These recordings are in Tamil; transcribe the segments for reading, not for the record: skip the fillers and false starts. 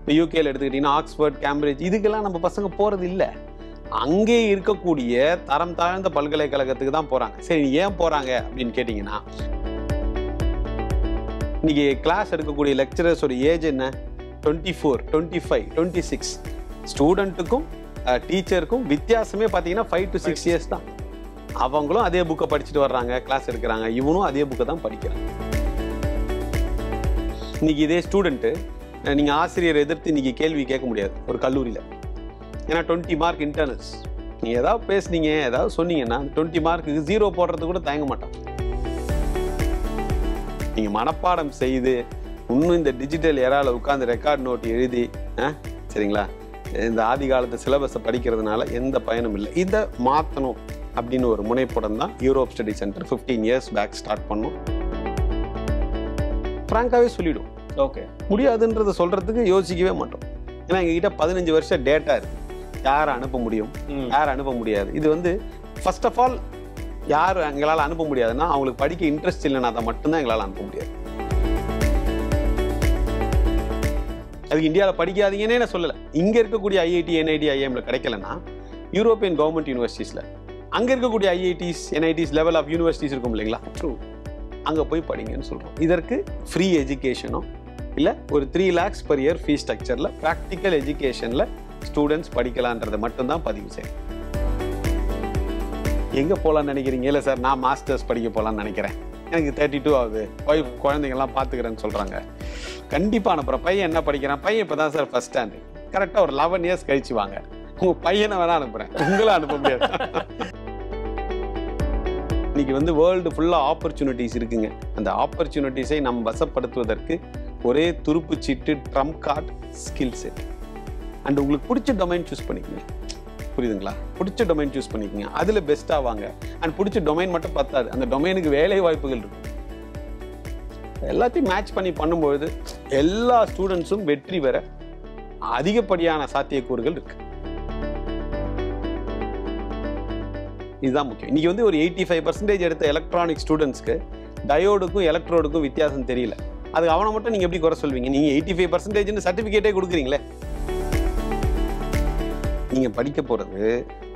இப்போ யூகேல எடுத்துக்கிட்டிங்கன்னா ஆக்ஸ்ஃபோர்ட், கேம்பிரிட்ஜ் இதுக்கெல்லாம் நம்ம பசங்க போகிறது இல்லை. அங்கே இருக்கக்கூடிய தரம் தாழ்ந்த பல்கலைக்கழகத்துக்கு தான் போகிறாங்க. சரி, ஏன் போகிறாங்க அப்படின்னு கேட்டிங்கன்னா, இன்னைக்கு கிளாஸ் எடுக்கக்கூடிய லெக்சரர்ஸோட ஏஜ் என்ன? 24, 25, 26. ஸ்டூடெண்ட்டுக்கும் டீச்சருக்கும் வித்தியாசமே பார்த்தீங்கன்னா 5 to 6 இயர்ஸ் தான். அவங்களும் அதே புக்கை படிச்சுட்டு வர்றாங்க, கிளாஸ் எடுக்கிறாங்க. இவனும் அதே புக்கை தான் படிக்கிறாங்க. இன்னைக்கு இதே ஸ்டூடெண்ட்டு நீங்கள் ஆசிரியர் எதிர்த்து இன்னைக்கு கேள்வி கேட்க முடியாது ஒரு கல்லூரியில். ஏன்னா 20 மார்க் இன்டர்னல்ஸ். நீங்கள் ஏதாவது பேசுனீங்க, ஏதாவது சொன்னீங்கன்னா 20 மார்க்குக்கு 0 போடுறது கூட தயங்க மாட்டான். நீங்கள் மனப்பாடம் செய்து இன்னும் இந்த டிஜிட்டல் ஏரால உட்காந்து ரெக்கார்ட் நோட் எழுதி சரிங்களா, இந்த ஆதி காலத்து சிலபஸை படிக்கிறதுனால எந்த பயனும் இல்லை. இதை மாற்றணும் அப்படின்னு ஒரு முனைப்புடன் தான் Europe study centre 15 years back start பண்ணோம். ஃப்ராங்காகவே சொல்லிவிடும், ஓகே முடியாதுன்றதை சொல்கிறதுக்கு யோசிக்கவே மாட்டோம். ஏன்னா எங்ககிட்ட 15 வருஷம் டேட்டா இருக்குது. யாரை அனுப்ப முடியும், யாரை அனுப்ப முடியாது. இது வந்து ஃபர்ஸ்ட் ஆஃப் ஆல் யார் எங்களால் அனுப்ப முடியாதுன்னா அவங்களுக்கு படிக்க இன்ட்ரெஸ்ட் இல்லைன்னா அதை மட்டும்தான் எங்களால் அனுப்ப முடியாது. அதுக்கு இந்தியாவில் படிக்காதீங்கன்னே நான் சொல்லலை. இங்கே இருக்கக்கூடிய ஐஐடி, என்ஐடி, ஐஎம்ல கிடைக்கலன்னா யூரோப்பியன் கவர்மெண்ட் யூனிவர்சிட்டிஸில் அங்கே இருக்கக்கூடிய IITs, NITs level of universities இருக்கும் இல்லைங்களா, ட்ரூ, அங்கே போய் படிங்கன்னு சொல்கிறோம். இதற்கு ஃப்ரீ எஜுகேஷனோ இல்லை ஒரு 3 lakhs per year ஃபீஸ் ஸ்ட்ரக்சரில் ப்ராக்டிக்கல் எஜுகேஷனில் ஸ்டூடெண்ட்ஸ் படிக்கலான்றதை மட்டும்தான் பதிவு செய்யும். எங்கே போகலான்னு நினைக்கிறீங்க? இல்லை சார், நான் மாஸ்டர்ஸ் படிக்க போகலான்னு நினைக்கிறேன், எனக்கு 32 ஆகுது, ஒய்ஃப் குழந்தைங்கள்லாம் பார்த்துக்கிறேன்னு சொல்கிறாங்க. கண்டிப்பாக அனுப்புகிறேன். பையன் என்ன படிக்கிறான்? பையன் இப்போ தான் சார் ஃபர்ஸ்ட் ஸ்டாண்டர்ட். கரெக்டாக ஒரு 11 இயர்ஸ் கழிச்சு வாங்க, உங்கள் பையனை வேணா அனுப்புகிறேன், உங்களும் அனுப்ப முடியாது. இன்னைக்கு வந்து வேர்ல்டு ஃபுல்லாக ஆப்பர்ச்சுனிட்டிஸ் இருக்குங்க. அந்த ஆப்பர்ச்சுனிட்டிஸை நம்ம வசப்படுத்துவதற்கு ஒரே துருப்பு சீட்டு, trump card, skill set. And உங்களுக்கு பிடிச்ச டொமைன் சூஸ் பண்ணிக்கோங்க. புரியுதுங்களா? பிடிச்ச டொமைன் சூஸ் பண்ணிக்கோங்க, அதில் பெஸ்ட்டாக வாங்க. அண்ட் பிடிச்ச டொமைன் மட்டும் பத்தாது, அந்த டொமைனுக்கு வேலை வாய்ப்புகள் இருக்கும். எல்லாத்தையும் மேட்ச் பண்ணி பண்ணும்பொழுது எல்லா ஸ்டூடெண்ட்ஸும் வெற்றி பெற அதிகப்படியான சாத்தியக்கூறுகள் இருக்கு. இதுதான் முக்கியம். இன்னைக்கு வந்து ஒரு 85% எடுத்த எலக்ட்ரானிக் ஸ்டூடெண்ட்ஸ்க்கு டயோடுக்கும் எலக்ட்ரோடுக்கும் வித்தியாசம் தெரியல. அது அவனை மட்டும் நீங்க எப்படி குறை சொல்வீங்க? நீங்க 85% சர்டிபிகேட்டே கொடுக்குறீங்களே. நீங்க படிக்க போறது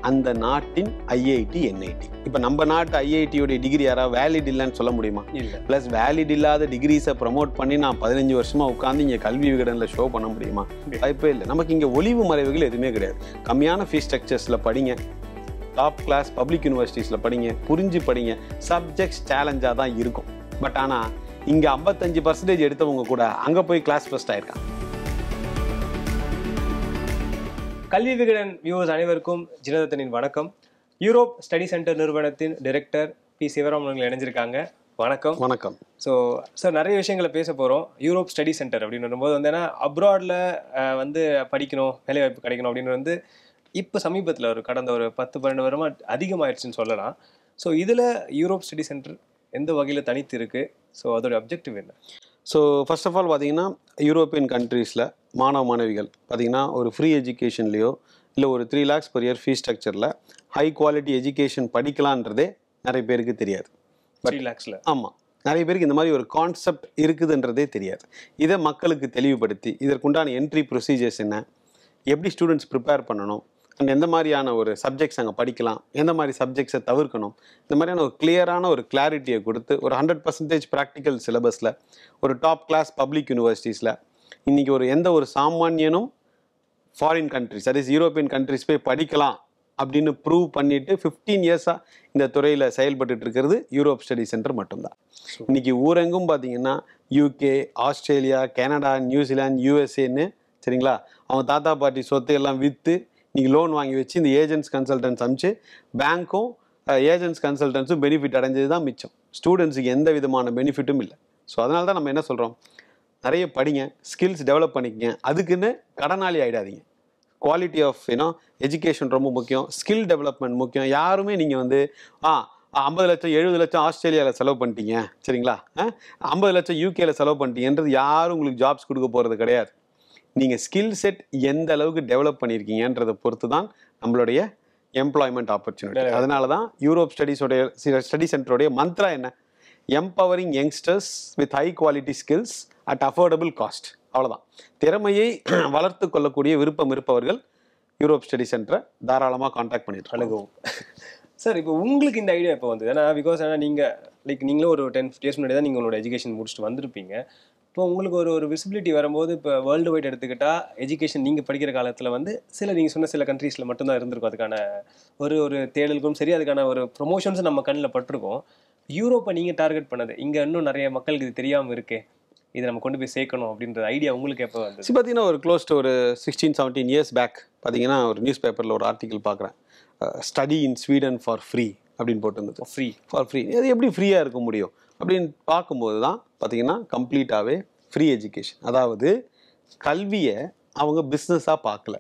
அந்த நாட்டின் ஐஐடி, என்ஐடி. இப்ப நம்ம நாட்டு ஐஐடியோட டிகிரி யாராவது வேலிட் இல்லைன்னு சொல்ல முடியுமா? இல்லை. பிளஸ் வேலிட் இல்லாத டிகிரிஸை ப்ரமோட் பண்ணி நான் 15 வருஷமா உட்காந்து இங்க கல்வி விகடனில் ஷோ பண்ண முடியுமா? வாய்ப்பே இல்லை. நமக்கு இங்க ஒளிவு மறைவுகள் எதுவுமே கிடையாது. கம்மியான ஃபீஸ் ஸ்ட்ரக்சர்ஸ்ல படிங்க, டாப் கிளாஸ் பப்ளிக் யூனிவர்சிட்டிஸில் படிங்க, புரிஞ்சு படிங்க. சப்ஜெக்ட்ஸ் சேலஞ்சாக தான் இருக்கும். பட் ஆனால் இங்கே 55% எடுத்தவங்க கூட அங்கே போய் கிளாஸ் ஃபர்ஸ்ட் ஆயிருக்காங்க. கல்வி விகடன் வியூவர்ஸ் அனைவருக்கும் ஜினதத்தனின் வணக்கம். யூரோப் ஸ்டடி சென்டர் நிறுவனத்தின் டைரக்டர் பி. சிவராமன் அவர்கள் இணைஞ்சிருக்காங்க. வணக்கம். வணக்கம். ஸோ சார், நிறைய விஷயங்களை பேச போகிறோம். யூரோப் ஸ்டடி சென்டர் அப்படின்னு வரும்போது வந்து ஏன்னா அப்ராடில் வந்து படிக்கணும், வேலைவாய்ப்பு கிடைக்கணும் அப்படின்னு வந்து இப்போ சமீபத்தில் கடந்த ஒரு 10-12 வருடமாக அதிகமாகிடுச்சுன்னு சொல்லலாம். ஸோ இதில் யூரோப் ஸ்டடி சென்டர் எந்த வகையில் தனித்து இருக்குது? ஸோ அதோட அப்ஜெக்டிவ் என்ன? ஸோ ஃபர்ஸ்ட் ஆஃப் ஆல் பார்த்தீங்கன்னா யூரோப்பியன் கண்ட்ரீஸில் மாணவ மாணவிகள் பார்த்தீங்கன்னா ஒரு ஃப்ரீ எஜுகேஷன்லேயோ இல்லை ஒரு 3 lakhs per year ஃபீஸ் ஸ்ட்ரக்சரில் ஹை குவாலிட்டி எஜுகேஷன் படிக்கலான்றதே நிறைய பேருக்கு தெரியாது. 3 lakhsல ஆமாம், நிறைய பேருக்கு இந்த மாதிரி ஒரு கான்செப்ட் இருக்குதுன்றதே தெரியாது. இதை மக்களுக்கு தெளிவுபடுத்தி இதற்குண்டான என்ட்ரி ப்ரொசீஜர்ஸ் என்ன, எப்படி ஸ்டூடெண்ட்ஸ் ப்ரிப்பேர் பண்ணணும், அண்ட் எந்த மாதிரியான ஒரு சப்ஜெக்ட்ஸ் அங்கே படிக்கலாம், எந்த மாதிரி சப்ஜெக்ட்ஸை தவிர்க்கணும், இந்த மாதிரியான ஒரு கிளியரான ஒரு கிளாரிட்டியை கொடுத்து ஒரு 100% ப்ராக்டிக்கல் சிலபஸில் ஒரு டாப் கிளாஸ் பப்ளிக் யூனிவர்சிட்டிஸில் இன்றைக்கி ஒரு எந்த ஒரு சாமானியனும் foreign countries, that is European countries போய் படிக்கலாம் அப்படின்னு ப்ரூவ் பண்ணிட்டு 15 இயர்ஸாக இந்த துறையில் செயல்பட்டு இருக்கிறது யூரோப் ஸ்டடி சென்டர் மட்டும்தான். இன்னைக்கு ஊரெங்கும் பார்த்தீங்கன்னா யூகே, ஆஸ்திரேலியா, கனடா, நியூசிலாந்து, யூஎஸ்ஏன்னு சரிங்களா, அவங்க தாத்தா பாட்டி சொத்தை எல்லாம் விற்று நீங்கள் லோன் வாங்கி வச்சு இந்த ஏஜென்ட்ஸ் கன்சல்டன்ட்ஸ் அனுப்பிச்சு பேங்க்கும் ஏஜென்ட்ஸ் கன்சல்டன்ஸும் பெனிஃபிட் அடைஞ்சது தான் மிச்சம். ஸ்டூடெண்ட்ஸுக்கு எந்த விதமான பெனிஃபிட்டும் இல்லை. ஸோ அதனால தான் நம்ம என்ன சொல்கிறோம், நிறைய படிங்க, ஸ்கில்ஸ் டெவலப் பண்ணிக்கங்க, அதுக்குன்னு கடனாளி ஆகிடாதீங்க. குவாலிட்டி ஆஃப் எஜுகேஷன் ரொம்ப முக்கியம், ஸ்கில் டெவலப்மெண்ட் முக்கியம். யாருமே நீங்கள் வந்து 50 லட்சம் 70 லட்சம் ஆஸ்திரேலியாவில் செலவு பண்ணிட்டீங்க சரிங்களா, 50 லட்சம் யூகேல செலவு பண்ணிட்டீங்கன்றது யாரும் உங்களுக்கு ஜாப்ஸ் கொடுக்க போகிறது கிடையாது. நீங்கள் ஸ்கில் செட் எந்த அளவுக்கு டெவலப் பண்ணியிருக்கீங்கன்றதை பொறுத்து தான் நம்மளுடைய எம்ப்ளாய்மெண்ட் ஆப்பர்ச்சுனிட்டி. அதனால தான் யூரோப் ஸ்டடி சென்டருடைய மந்த்ரா என்ன, empowering youngsters with high quality skills at affordable cost. அவ்வளோதான். திறமையை வளர்த்து கொள்ளக்கூடிய விருப்பம் இருப்பவர்கள் யூரோப் ஸ்டடி சென்டரை தாராளமாக காண்டாக்ட் பண்ணிட்டு அணுகவும். சார் இப்போ உங்களுக்கு இந்த ஐடியா இப்போ வந்தது? ஏன்னா பிகாஸ் நீங்கள் நீங்களும் ஒரு 10-15 இயர்ஸ் முன்னாடி தான் நீங்கள் உங்களோட எஜுகேஷன் முடிச்சுட்டு வந்திருப்பீங்க. இப்போ உங்களுக்கு ஒரு விசிபிலிட்டி வரும்போது, இப்போ வேர்ல்டு வைட் எடுத்துக்கிட்டால் எஜுகேஷன் நீங்கள் படிக்கிற காலத்தில் வந்து நீங்கள் சொன்ன சில கண்ட்ரீஸில் மட்டும்தான் இருந்திருக்கும். அதுக்கான ஒரு தேடலுக்கும் சரி, அதுக்கான ஒரு ப்ரொமோஷன்ஸ் நம்ம கண்ணில் பட்டிருக்கோம். யூரோப்பை நீங்கள் டார்கெட் பண்ணது, இங்கே இன்னும் நிறைய மக்களுக்கு இது தெரியாமல் இருக்கே, இதை நம்ம கொண்டு போய் சேர்க்கணும் அப்படின்ற ஐடியா உங்களுக்கு எப்போ வந்து? பார்த்தீங்கன்னா ஒரு க்ளோஸ் டு ஒரு 16-17 இயர்ஸ் பேக் பார்த்தீங்கன்னா ஒரு நியூஸ் பேப்பரில் ஒரு ஆர்டிக்கல் பார்க்குறேன். Study in Sweden for free அப்படின்னு போட்டிருந்தது. ஃபார் ஃப்ரீ அது எப்படி ஃப்ரீயாக இருக்க முடியும் அப்படின்னு பார்க்கும்போது தான் பார்த்தீங்கன்னா கம்ப்ளீட்டாகவே ஃப்ரீ எஜுகேஷன். அதாவது கல்வியை அவங்க பிஸ்னஸாக பார்க்கல.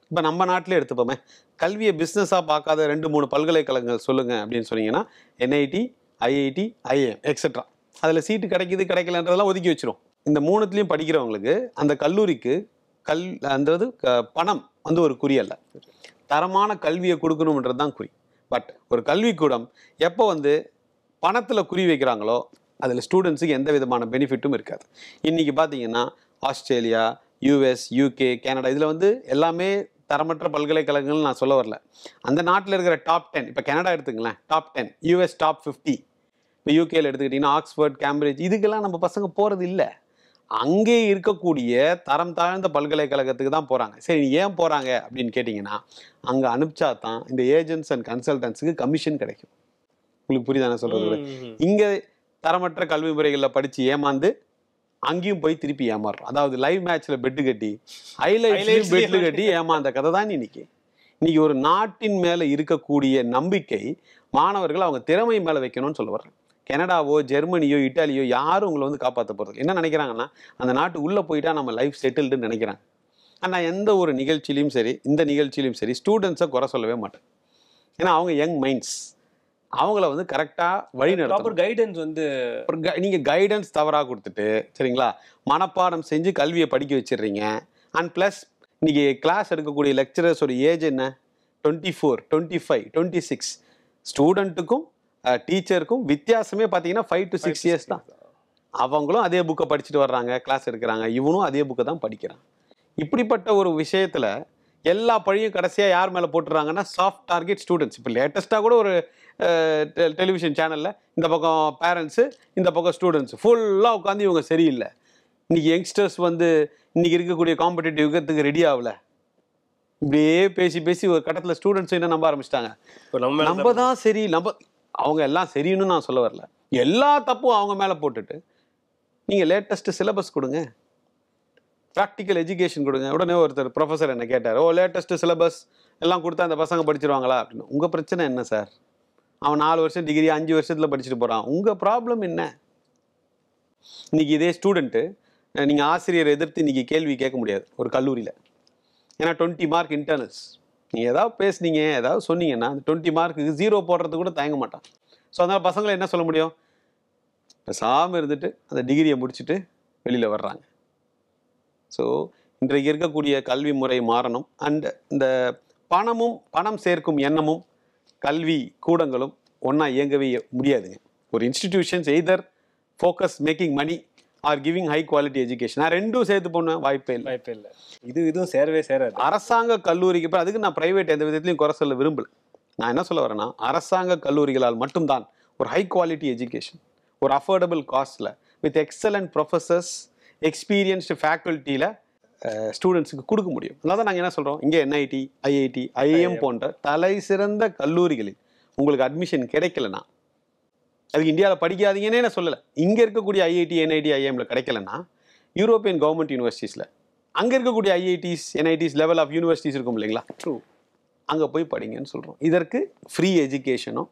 இப்போ நம்ம நாட்டிலே எடுத்துப்போமே, கல்வியை பிஸ்னஸாக பார்க்காத 2-3 பல்கலைக்கழகங்கள் சொல்லுங்கள் அப்படின்னு சொன்னீங்கன்னா என்ஐடி, ஐஐடி, ஐஏஎம் எக்ஸெட்ரா. அதில் சீட்டு கிடைக்குது கிடைக்கலன்றதெல்லாம் ஒதுக்கி வச்சிரும். இந்த 3த்துலேயும் படிக்கிறவங்களுக்கு அந்த கல்லூரிக்கு அந்தது பணம் வந்து ஒரு குறி அல்ல, தரமான கல்வியை கொடுக்கணுன்றது தான் குறி. பட் ஒரு கல்விக்கூடம் எப்போ வந்து பணத்தில் குறி வைக்கிறாங்களோ அதில் ஸ்டூடெண்ட்ஸுக்கு எந்த விதமான பெனிஃபிட்டும் இருக்காது. இன்றைக்கி பார்த்தீங்கன்னா ஆஸ்திரேலியா, யூஎஸ், யூகே, கனடா இதில் வந்து எல்லாமே தரமற்ற பல்கலைக்கழகங்கள் நான் சொல்ல வரல. அந்த நாட்டில் இருக்கிற டாப் 10, இப்போ கனடா எடுத்துங்களேன் டாப் 10, யூஎஸ் டாப் 50, இப்போ யூகேயில் எடுத்துக்கிட்டிங்கன்னா ஆக்ஸ்ஃபோர்ட், கேம்பிரிட்ஜ், இதுக்கெல்லாம் நம்ம பசங்க போகிறது இல்லை. அங்கே இருக்கக்கூடிய தரம் தாழ்ந்த பல்கலைக்கழகத்துக்கு தான் போகிறாங்க. சரி, ஏன் போகிறாங்க அப்படின்னு கேட்டிங்கன்னா, அங்கே அனுப்பிச்சா தான் இந்த ஏஜென்ட்ஸ் அண்ட் கன்சல்டன்ஸுக்கு கமிஷன் கிடைக்கும். உங்களுக்கு புரியுதானே சொல்கிறது? இங்கே தரமற்ற கல்வி முறைகளில் படித்து ஏமாந்து அங்கேயும் போய் திருப்பி ஏமாறுறோம். அதாவது லைவ் மேட்ச்சில் பெட்டு கட்டி ஹைலைட்ஸ் பெட்டு கட்டி ஏமாந்த கதை தான் இன்னைக்கு ஒரு நாட்டின் மேலே இருக்கக்கூடிய நம்பிக்கை மாணவர்கள் அவங்க திறமை மேலே வைக்கணும்னு சொல்ல வர்றேன். கனடாவோ, ஜெர்மனியோ, இட்டாலியோ யாரும் உங்களை வந்து காப்பாற்ற போகிறது என்ன நினைக்கிறாங்கன்னா, அந்த நாட்டு உள்ளே போயிட்டா நம்ம லைஃப் செட்டில்டுன்னு நினைக்கிறாங்க. ஆனால் எந்த ஒரு நிகழ்ச்சியிலையும் சரி, இந்த நிகழ்ச்சியிலையும் சரி, ஸ்டூடெண்ட்ஸை குறை சொல்லவே மாட்டேன். ஏன்னா அவங்க யங் மைண்ட்ஸ், அவங்கள வந்து கரெக்டாக வழி நடத்தும். கைடன்ஸ் வந்து நீங்கள் கைடன்ஸ் தவறாக கொடுத்துட்டு சரிங்களா, மனப்பாடம் செஞ்சு கல்வியை படிக்க வச்சிடுறீங்க. அண்ட் ப்ளஸ் இன்னைக்கு கிளாஸ் எடுக்கக்கூடிய லெக்சரர்ஸோட ஏஜ் என்ன? 24, 25, 26. ஸ்டூடெண்ட்டுக்கும் டீச்சருக்கும் வித்தியாசமே பார்த்தீங்கன்னா 5 to 6 இயர்ஸ் தான். அவங்களும் அதே புக்கை படிச்சுட்டு வர்றாங்க, கிளாஸ் எடுக்கிறாங்க, இவனும் அதே புக்கை தான் படிக்கிறான். இப்படிப்பட்ட ஒரு விஷயத்தில் எல்லா பழியும் கடைசியாக யார் மேலே போட்டுறாங்கன்னா சாஃப்ட் டார்கெட் ஸ்டூடெண்ட்ஸ். இப்போ லேட்டஸ்ட்டாக கூட ஒரு டெலிவிஷன் சேனலில் இந்த பக்கம் பேரண்ட்ஸு, இந்த பக்கம் ஸ்டூடெண்ட்ஸ் ஃபுல்லாக உட்காந்து இவங்க சரியில்லை. இன்றைக்கி யங்ஸ்டர்ஸ் வந்து இன்றைக்கி இருக்கக்கூடிய காம்படிட்டிவ் யுகத்துக்கு ரெடி ஆகலை. இப்படியே பேசி பேசி ஒரு கட்டத்தில் ஸ்டூடெண்ட்ஸ் என்ன நம்ப ஆரம்பிச்சிட்டாங்க, நம்ம தான் சரி, அவங்க எல்லாம் சரின்னு நான் சொல்ல வரல, எல்லா தப்பும் அவங்க மேலே போட்டுட்டு நீங்கள் லேட்டஸ்ட்டு சிலபஸ் கொடுங்க, ப்ராக்டிக்கல் எஜுகேஷன் கொடுங்க. உடனே ஒருத்தர் ப்ரொஃபஸர் என்ன கேட்டார், லேட்டஸ்ட்டு சிலபஸ் எல்லாம் கொடுத்தா அந்த பசங்க படிச்சிருவாங்களா அப்படின்னு. உங்கள் பிரச்சனை என்ன சார்? அவன் 4 வருஷம் டிகிரி 5 வருஷத்தில் படிச்சுட்டு போகிறான், உங்கள் ப்ராப்ளம் என்ன? இன்றைக்கி இதே ஸ்டூடெண்ட்டு நீங்கள் ஆசிரியரை எதிர்த்து இன்றைக்கி கேள்வி கேட்க முடியாது ஒரு கல்லூரியில். ஏன்னா 20 மார்க் இன்டர்னல்ஸ். நீங்கள் ஏதாவது பேசுனீங்க, ஏதாவது சொன்னீங்கன்னா அந்த 20 மார்க்குக்கு 0 போடுறது கூட தயங்க மாட்டான். ஸோ அதனால் பசங்களை என்ன சொல்ல முடியும்? பேசாமல் இருந்துட்டு அந்த டிகிரியை முடிச்சுட்டு வெளியில் வர்றாங்க. ஸோ இன்றைக்கு இருக்கக்கூடிய கல்வி முறை மாறணும். அண்ட் இந்த பணம் சேர்க்கும் எண்ணமும் கல்வி கூடங்களும் ஒன்றா இயங்கவே முடியாதுங்க. ஒரு institutions either focus making money or giving high quality education. நான் ரெண்டும் சேர்த்து போன வாய்ப்பே இல்லை. இதுவும் சேரவே சேராது. அரசாங்க கல்லூரிக்கு இப்போ அதுக்கு நான் ப்ரைவேட் எந்த விதத்துலையும் குறை சொல்ல விரும்பல. நான் என்ன சொல்ல வரேன்னா, அரசாங்க கல்லூரிகளால் மட்டும்தான் ஒரு ஹை குவாலிட்டி எஜுகேஷன் ஒரு அஃபோர்டபுள் காஸ்ட்டில் வித் எக்ஸலண்ட் ப்ரொஃபஸர்ஸ், எக்ஸ்பீரியன்ஸ்டு ஃபேக்கல்ட்டியில் ஸ்டூடெண்ட்ஸுக்கு கொடுக்க முடியும். அதனால தான் நாங்கள் என்ன சொல்கிறோம், இங்கே என்ஐடி, ஐஐடி, ஐஏஎம் போன்ற தலை சிறந்த கல்லூரிகளில் உங்களுக்கு அட்மிஷன் கிடைக்கலன்னா, அதுக்கு இந்தியாவில் படிக்காதீங்கன்னே நான் சொல்லலை, இங்கே இருக்கக்கூடிய ஐஐடி, என்ஐடி, ஐஏஎம்ல கிடைக்கலன்னா யூரோப்பியன் கவர்மெண்ட் யூனிவர்சிட்டிஸில் அங்கே இருக்கக்கூடிய IITs, NITs level of universities இருக்கும் இல்லைங்களா, ட்ரூ, அங்கே போய் படிங்கன்னு சொல்கிறோம். இதற்கு ஃப்ரீ எஜுகேஷனோ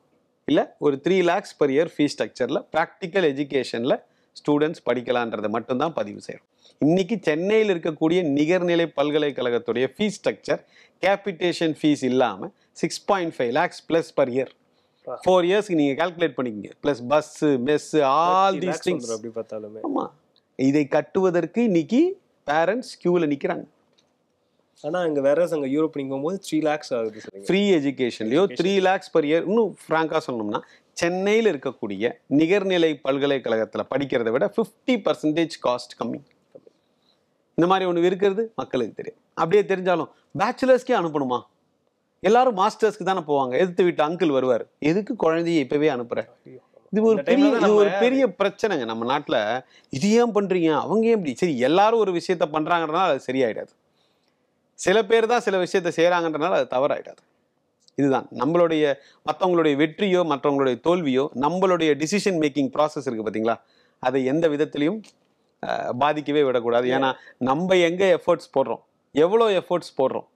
இல்லை ஒரு 3 lakhs per year ஃபீஸ் ஸ்ட்ரக்சரில் ப்ராக்டிக்கல் எஜுகேஷனில் ஸ்டூடெண்ட்ஸ் படிக்கலான்றதை மட்டும்தான் பதிவு செய்கிறோம். இன்றைக்கி சென்னையில் இருக்கக்கூடிய நிகர்நிலை பல்கலைக்கழகத்துடைய ஃபீஸ் ஸ்ட்ரக்சர் கேபிட்டேஷன் ஃபீஸ் இல்லாமல் 6.5 lakhs ப்ளஸ் per year. 4 yearsக்கு நீங்கள் கால்குலேட் பண்ணிக்கிங்க, plus bus, mess, all these things. அப்படி பார்த்தாலுமே ஆமாம், இதை கட்டுவதற்கு இன்னைக்கு பேரண்ட்ஸ் கியூவில் நிற்கிறாங்க. ஆனால் அங்கே வேற அங்கே யூரோப் நீங்கள் போகும்போது 3 lakhs ஆகுது. ஃப்ரீ எஜுகேஷன்லையோ 3 lakhs per year. இன்னும் ஃப்ராங்காக சொல்லணும்னா சென்னையில் இருக்கக்கூடிய நிகர்நிலை பல்கலைக்கழகத்தில் படிக்கிறத விட 50% காஸ்ட் கம்மி. இந்த மாதிரி ஒன்று இருக்கிறது மக்களுக்கு தெரியும். அப்படியே தெரிஞ்சாலும் பேச்சுலர்ஸ்க்கே அனுப்பணுமா? எல்லாரும் மாஸ்டர்ஸ்க்கு தானே போவாங்க. எதிர்த்து வீட்டு அங்கிள் வருவார், எதுக்கு குழந்தைய இப்பவே அனுப்புற? இது ஒரு பெரிய பிரச்சனைங்க நம்ம நாட்டுல. இது ஏன் பண்றீங்க, அவங்க ஏன் இப்படி? சரி, எல்லாரும் ஒரு விஷயத்த பண்றாங்கன்றனால அது சரியாயிடாது. சில பேர் தான் சில விஷயத்த செய்யறாங்கன்றனால அது தவறாயிடாது. இதுதான் நம்மளுடைய மற்றவங்களுடைய வெற்றியோ மற்றவங்களுடைய தோல்வியோ நம்மளுடைய டிசிஷன் மேக்கிங் ப்ராசஸ் இருக்கு பார்த்தீங்களா, அதை எந்த விதத்திலையும் பாதிக்கவே விடக்கூடாது. ஏன்னா நம்ம எங்க எஃபர்ட்ஸ் போடுறோம், எவ்வளோ எஃபர்ட்ஸ் போடுறோம்,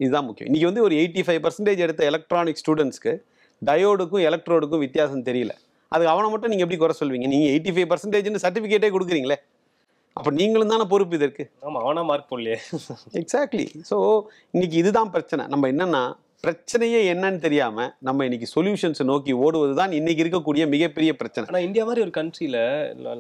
இதுதான் முக்கியம். இன்னைக்கு வந்து ஒரு 85% எடுத்த எலக்ட்ரானிக் ஸ்டூடெண்ட்ஸ்க்கு டயோடுக்கும் எலக்ட்ரோடுக்கும் வித்தியாசம் தெரியல. அது அவனை மட்டும் நீங்கள் எப்படி குறை சொல்வீங்க? நீங்கள் 85% சர்டிஃபிகேட்டே கொடுக்குறீங்களே, அப்போ நீங்களும் தானே பொறுப்பு இதற்கு. ஆமாம், அவனா மார்க் போடலையே. எக்ஸாக்ட்லி. ஸோ இன்னைக்கு இதுதான் பிரச்சனை. நம்ம என்னன்னா பிரச்சனையே என்னன்னு தெரியாம நம்ம இன்னைக்கு சொல்யூஷன்ஸை நோக்கி ஓடுவது தான் இன்னைக்கு இருக்கக்கூடிய மிகப்பெரிய பிரச்சனை. ஆனால் இந்தியா மாதிரி ஒரு கண்ட்ரியில்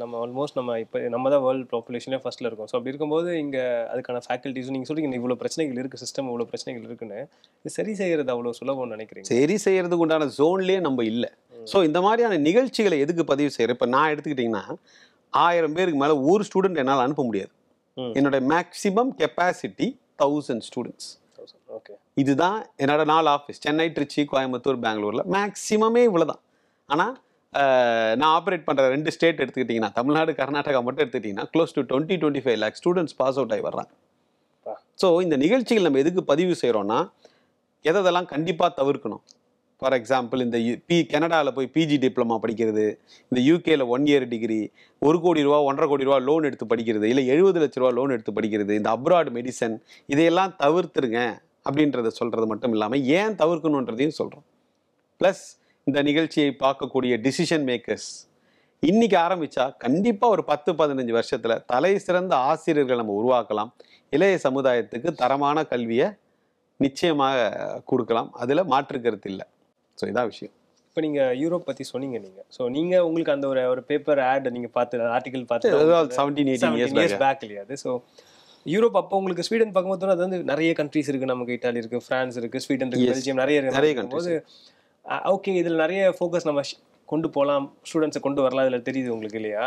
நம்ம ஆல்மோஸ்ட் நம்ம இப்போ நம்ம தான் வேர்ல்டு பாப்புலேஷனே ஃபர்ஸ்ட்ல இருக்கும். ஸோ அப்படி இருக்கும்போது இங்கே அதுக்கான ஃபேக்கல்ட்டிஸும் நீங்கள் சொல்றீங்க இவ்வளோ பிரச்சனைகள் இருக்குது, சிஸ்டம் இவ்வளோ பிரச்சனைகள் இருக்குன்னு, இது சரி செய்யறது அவ்வளோ சுலபம்னு நினைக்கிறீங்க? சரி செய்யறதுக்கு உண்டான ஜோன்லேயே நம்ம இல்லை. ஸோ இந்த மாதிரியான நிகழ்ச்சிகளை எதுக்கு பதிவு செய்யறேன்? இப்போ நான் எடுத்துக்கிட்டிங்கன்னா 1000 பேருக்கு மேலே ஒரு ஸ்டூடெண்ட் என்னால் அனுப்ப முடியாது. என்னோட மேக்ஸிமம் கெப்பாசிட்டி 1000 ஸ்டூடெண்ட்ஸ். ஓகே, இதுதான் என்னோட 4 ஆஃபீஸ், சென்னை, திருச்சி, கோயம்புத்தூர், பெங்களூரில் மேக்ஸிமமே இவ்வளோதான். ஆனால் நான் ஆப்ரேட் பண்ணுற 2 ஸ்டேட் எடுத்துக்கிட்டிங்கன்னா, தமிழ்நாடு, கர்நாடகா மட்டும் எடுத்துக்கிட்டிங்கன்னா close to 20-25 lakh students pass out ஆகி வர்றாங்க. ஸோ இந்த நிகழ்ச்சிகள் நம்ம எதுக்கு பதிவு செய்கிறோன்னா, எதெல்லாம் கண்டிப்பாக தவிர்க்கணும். ஃபார் எக்ஸாம்பிள், இந்த கனடாவில் போய் பிஜி டிப்ளமா படிக்கிறது, இந்த யூகேல 1 இயர் டிகிரி, 1 கோடி ரூபா 1.5 கோடி ரூபா லோன் எடுத்து படிக்கிறது, இல்லை 70 லட்ச ரூபா லோன் எடுத்து படிக்கிறது, இந்த அப்ராட் மெடிசன், இதையெல்லாம் தவிர்த்துருங்க அப்படின்றத சொல்கிறது மட்டும் இல்லாமல் ஏன் தவிர்க்கணுன்றதையும் சொல்கிறோம். ப்ளஸ் இந்த நிகழ்ச்சியை பார்க்கக்கூடிய டிசிஷன் மேக்கர்ஸ் இன்னைக்கு ஆரம்பித்தா கண்டிப்பாக ஒரு 10-15 வருஷத்தில் தலை சிறந்த ஆசிரியர்கள் நம்ம உருவாக்கலாம். இளைய சமுதாயத்துக்கு தரமான கல்வியை நிச்சயமாக கொடுக்கலாம். அதில் மாற்று கருத்து இல்லை. ஸோ இதான் விஷயம். இப்போ நீங்கள் யூரோப் பற்றி சொன்னீங்க. நீங்கள் உங்களுக்கு அந்த ஒரு பேப்பர் ஆட் நீங்கள் பார்த்து ஆர்டிகல் பார்த்து 17-18 இயர்ஸ் பேக் இல்லையா அது? ஸோ யூரோப் அப்போ உங்களுக்கு ஸ்வீடன் பார்க்கும்போது அது வந்து நிறைய கண்ட்ரீஸ் இருக்குது. நமக்கு இட்டாலி இருக்குது, ஃப்ரான்ஸ் இருக்குது, ஸ்வீடன் இருக்குது, பெல்ஜியம், நிறைய போது ஓகே இதில் நிறைய ஃபோக்கஸ் நம்ம கொண்டு போகலாம், ஸ்டூடெண்ட்ஸை கொண்டு வரலாம், இதில் தெரியுது உங்களுக்கு இல்லையா?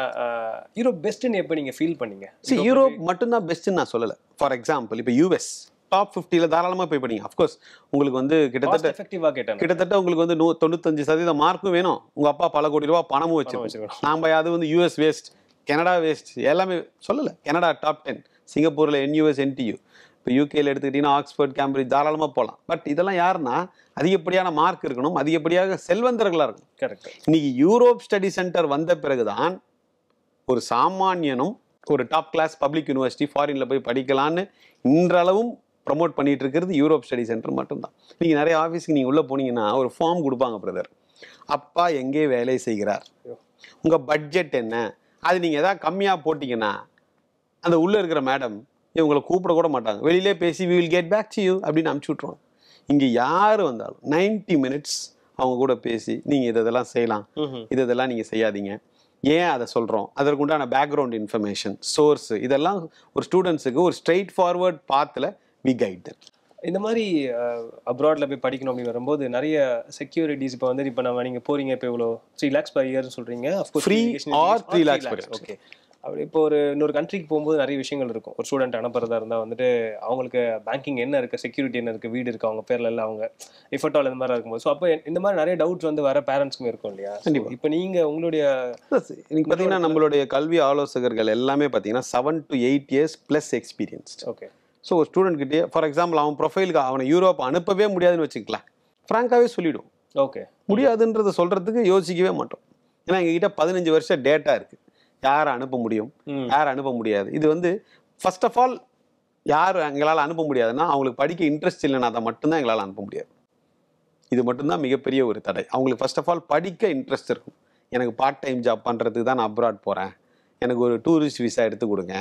யூரோப் பெஸ்ட்டுன்னு எப்போ நீங்கள் ஃபீல் பண்ணீங்க? யூரோப் மட்டும்தான் பெஸ்ட்டுன்னு நான் சொல்லலை. ஃபார் எக்ஸாம்பிள், இப்போ யூஎஸ் டாப் 50ல் தாராளமாக போய் படிங்க. அஃப்கோர்ஸ் உங்களுக்கு வந்து கிட்டத்தட்ட உங்களுக்கு வந்து 95% மார்க்கும் வேணும். உங்கள் அப்பா பல கோடி ரூபா பணமும் வச்சுக்கணும். நாம் அது வந்து யூஎஸ் வேஸ்ட், கனடா வேஸ்ட் எல்லாமே சொல்லலை. கனடா டாப் 10, சிங்கப்பூரில் NUS NTU, இப்போ யூகேல எடுத்துக்கிட்டிங்கன்னா ஆக்ஸ்போர்ட், கேம்பிரிட்ஜ் தாராளமாக போகலாம். பட் இதெல்லாம் யாருன்னா அதிகப்படியான மார்க் இருக்கணும், அதிகப்படியாக செல்வந்தர்களாக இருக்கணும். கரெக்ட். இன்னைக்கு யூரோப் ஸ்டடி சென்டர் வந்த பிறகுதான் ஒரு சாமானியனும் ஒரு டாப் கிளாஸ் பப்ளிக் யூனிவர்சிட்டி ஃபாரின்ல போய் படிக்கலான்னு இன்றளவும் ப்ரமோட் பண்ணிட்டு இருக்கிறது யூரோப் ஸ்டடி சென்டர் மட்டும்தான். நீங்கள் நிறைய ஆஃபீஸ்க்கு நீங்கள் உள்ளே போனீங்கன்னா ஒரு ஃபார்ம் கொடுப்பாங்க, பிரதர், அப்பா எங்கே வேலை செய்கிறார், உங்கள் பட்ஜெட் என்ன, அது நீங்கள் எதாவது கம்மியாக போட்டிங்கன்னா அந்த உள்ளே இருக்கிற மேடம் இவங்களை கூப்பிட கூட மாட்டாங்க, வெளியிலே பேசி we will get back to you அப்படின்னு அனுப்பிச்சி விட்ருவாங்க. இங்கே யார் வந்தாலும் 90 மினிட்ஸ் அவங்க கூட பேசி நீங்கள் இதெல்லாம் செய்யலாம், இதெல்லாம் நீங்கள் செய்யாதீங்க, ஏன் அதை சொல்கிறோம், அதற்குண்டான பேக்ரவுண்ட் இன்ஃபர்மேஷன், சோர்ஸ், இதெல்லாம் ஒரு ஸ்டூடெண்ட்ஸுக்கு ஒரு ஸ்ட்ரெயிட் ஃபார்வர்ட் பாத்தில் வி கைட் தம். இந்த மாதிரி அப்ராட்ல போய் படிக்கணும் அப்படின்னு வரும்போது நிறைய செக்யூரிட்டிஸ் இப்போ வந்து இப்போ நீங்கள் போறீங்க, இப்போ இவ்வளோ 3 lakhs per year சொல்கிறீங்க, free or 3 lakhs per year. Okay, அப்படி இப்போ இன்னொரு கண்ட்ரிக்கு போகும்போது நிறைய விஷயங்கள் இருக்கும். ஒரு ஸ்டூடெண்ட் அனுப்புறதா இருந்தால் வந்துட்டு அவங்களுக்கு பேங்கிங் என்ன இருக்குது, செக்யூரிட்டி என்ன இருக்குது, வீடு இருக்குது, அவங்க பேரில் எல்லாம் அவங்க இஃபர்ட்டால் இந்த மாதிரி இருக்கும்போது ஸோ அப்போ இந்த மாதிரி நிறைய டவுட்ஸ் வந்து வர பேரண்ட்ஸ்க்கும் இருக்கும் இல்லையா? இப்போ நீங்கள் உங்களுடைய இன்னைக்கு பார்த்தீங்கன்னா நம்மளுடைய கல்வி ஆலோசகர்கள் எல்லாமே பார்த்தீங்கன்னா 7 to 8 years plus experience. Okay. So ஒரு ஸ்டூடெண்ட்கிட்டே ஃபார் எக்ஸாம்பிள் அவன் ப்ரொஃபைலுக்கு அவனை யூரோப் அனுப்பவே முடியாதுன்னு வச்சுக்கலாம், ஃப்ராங்காகவே சொல்லிவிடும். ஓகே, முடியாதுன்றதை சொல்கிறதுக்கு யோசிக்கவே மாட்டோம். ஏன்னா எங்ககிட்ட 15 வருஷம் டேட்டா இருக்குது, யாரை அனுப்ப முடியும், யாரை அனுப்ப முடியாது. இது வந்து ஃபர்ஸ்ட் ஆஃப் ஆல் யார் எங்களால் அனுப்ப முடியாதுன்னா அவங்களுக்கு படிக்க இன்ட்ரெஸ்ட் இல்லைன்னா அதை மட்டும்தான் எங்களால் அனுப்ப முடியாது. இது மட்டும்தான் மிகப்பெரிய ஒரு தடை. அவங்களுக்கு ஃபர்ஸ்ட் ஆஃப் ஆல் படிக்க இன்ட்ரெஸ்ட் இருக்கும். எனக்கு பார்ட் டைம் ஜாப் பண்ணுறதுக்கு தான் நான் அப்ராட் போகிறேன், எனக்கு ஒரு டூரிஸ்ட் விசா எடுத்து கொடுங்க,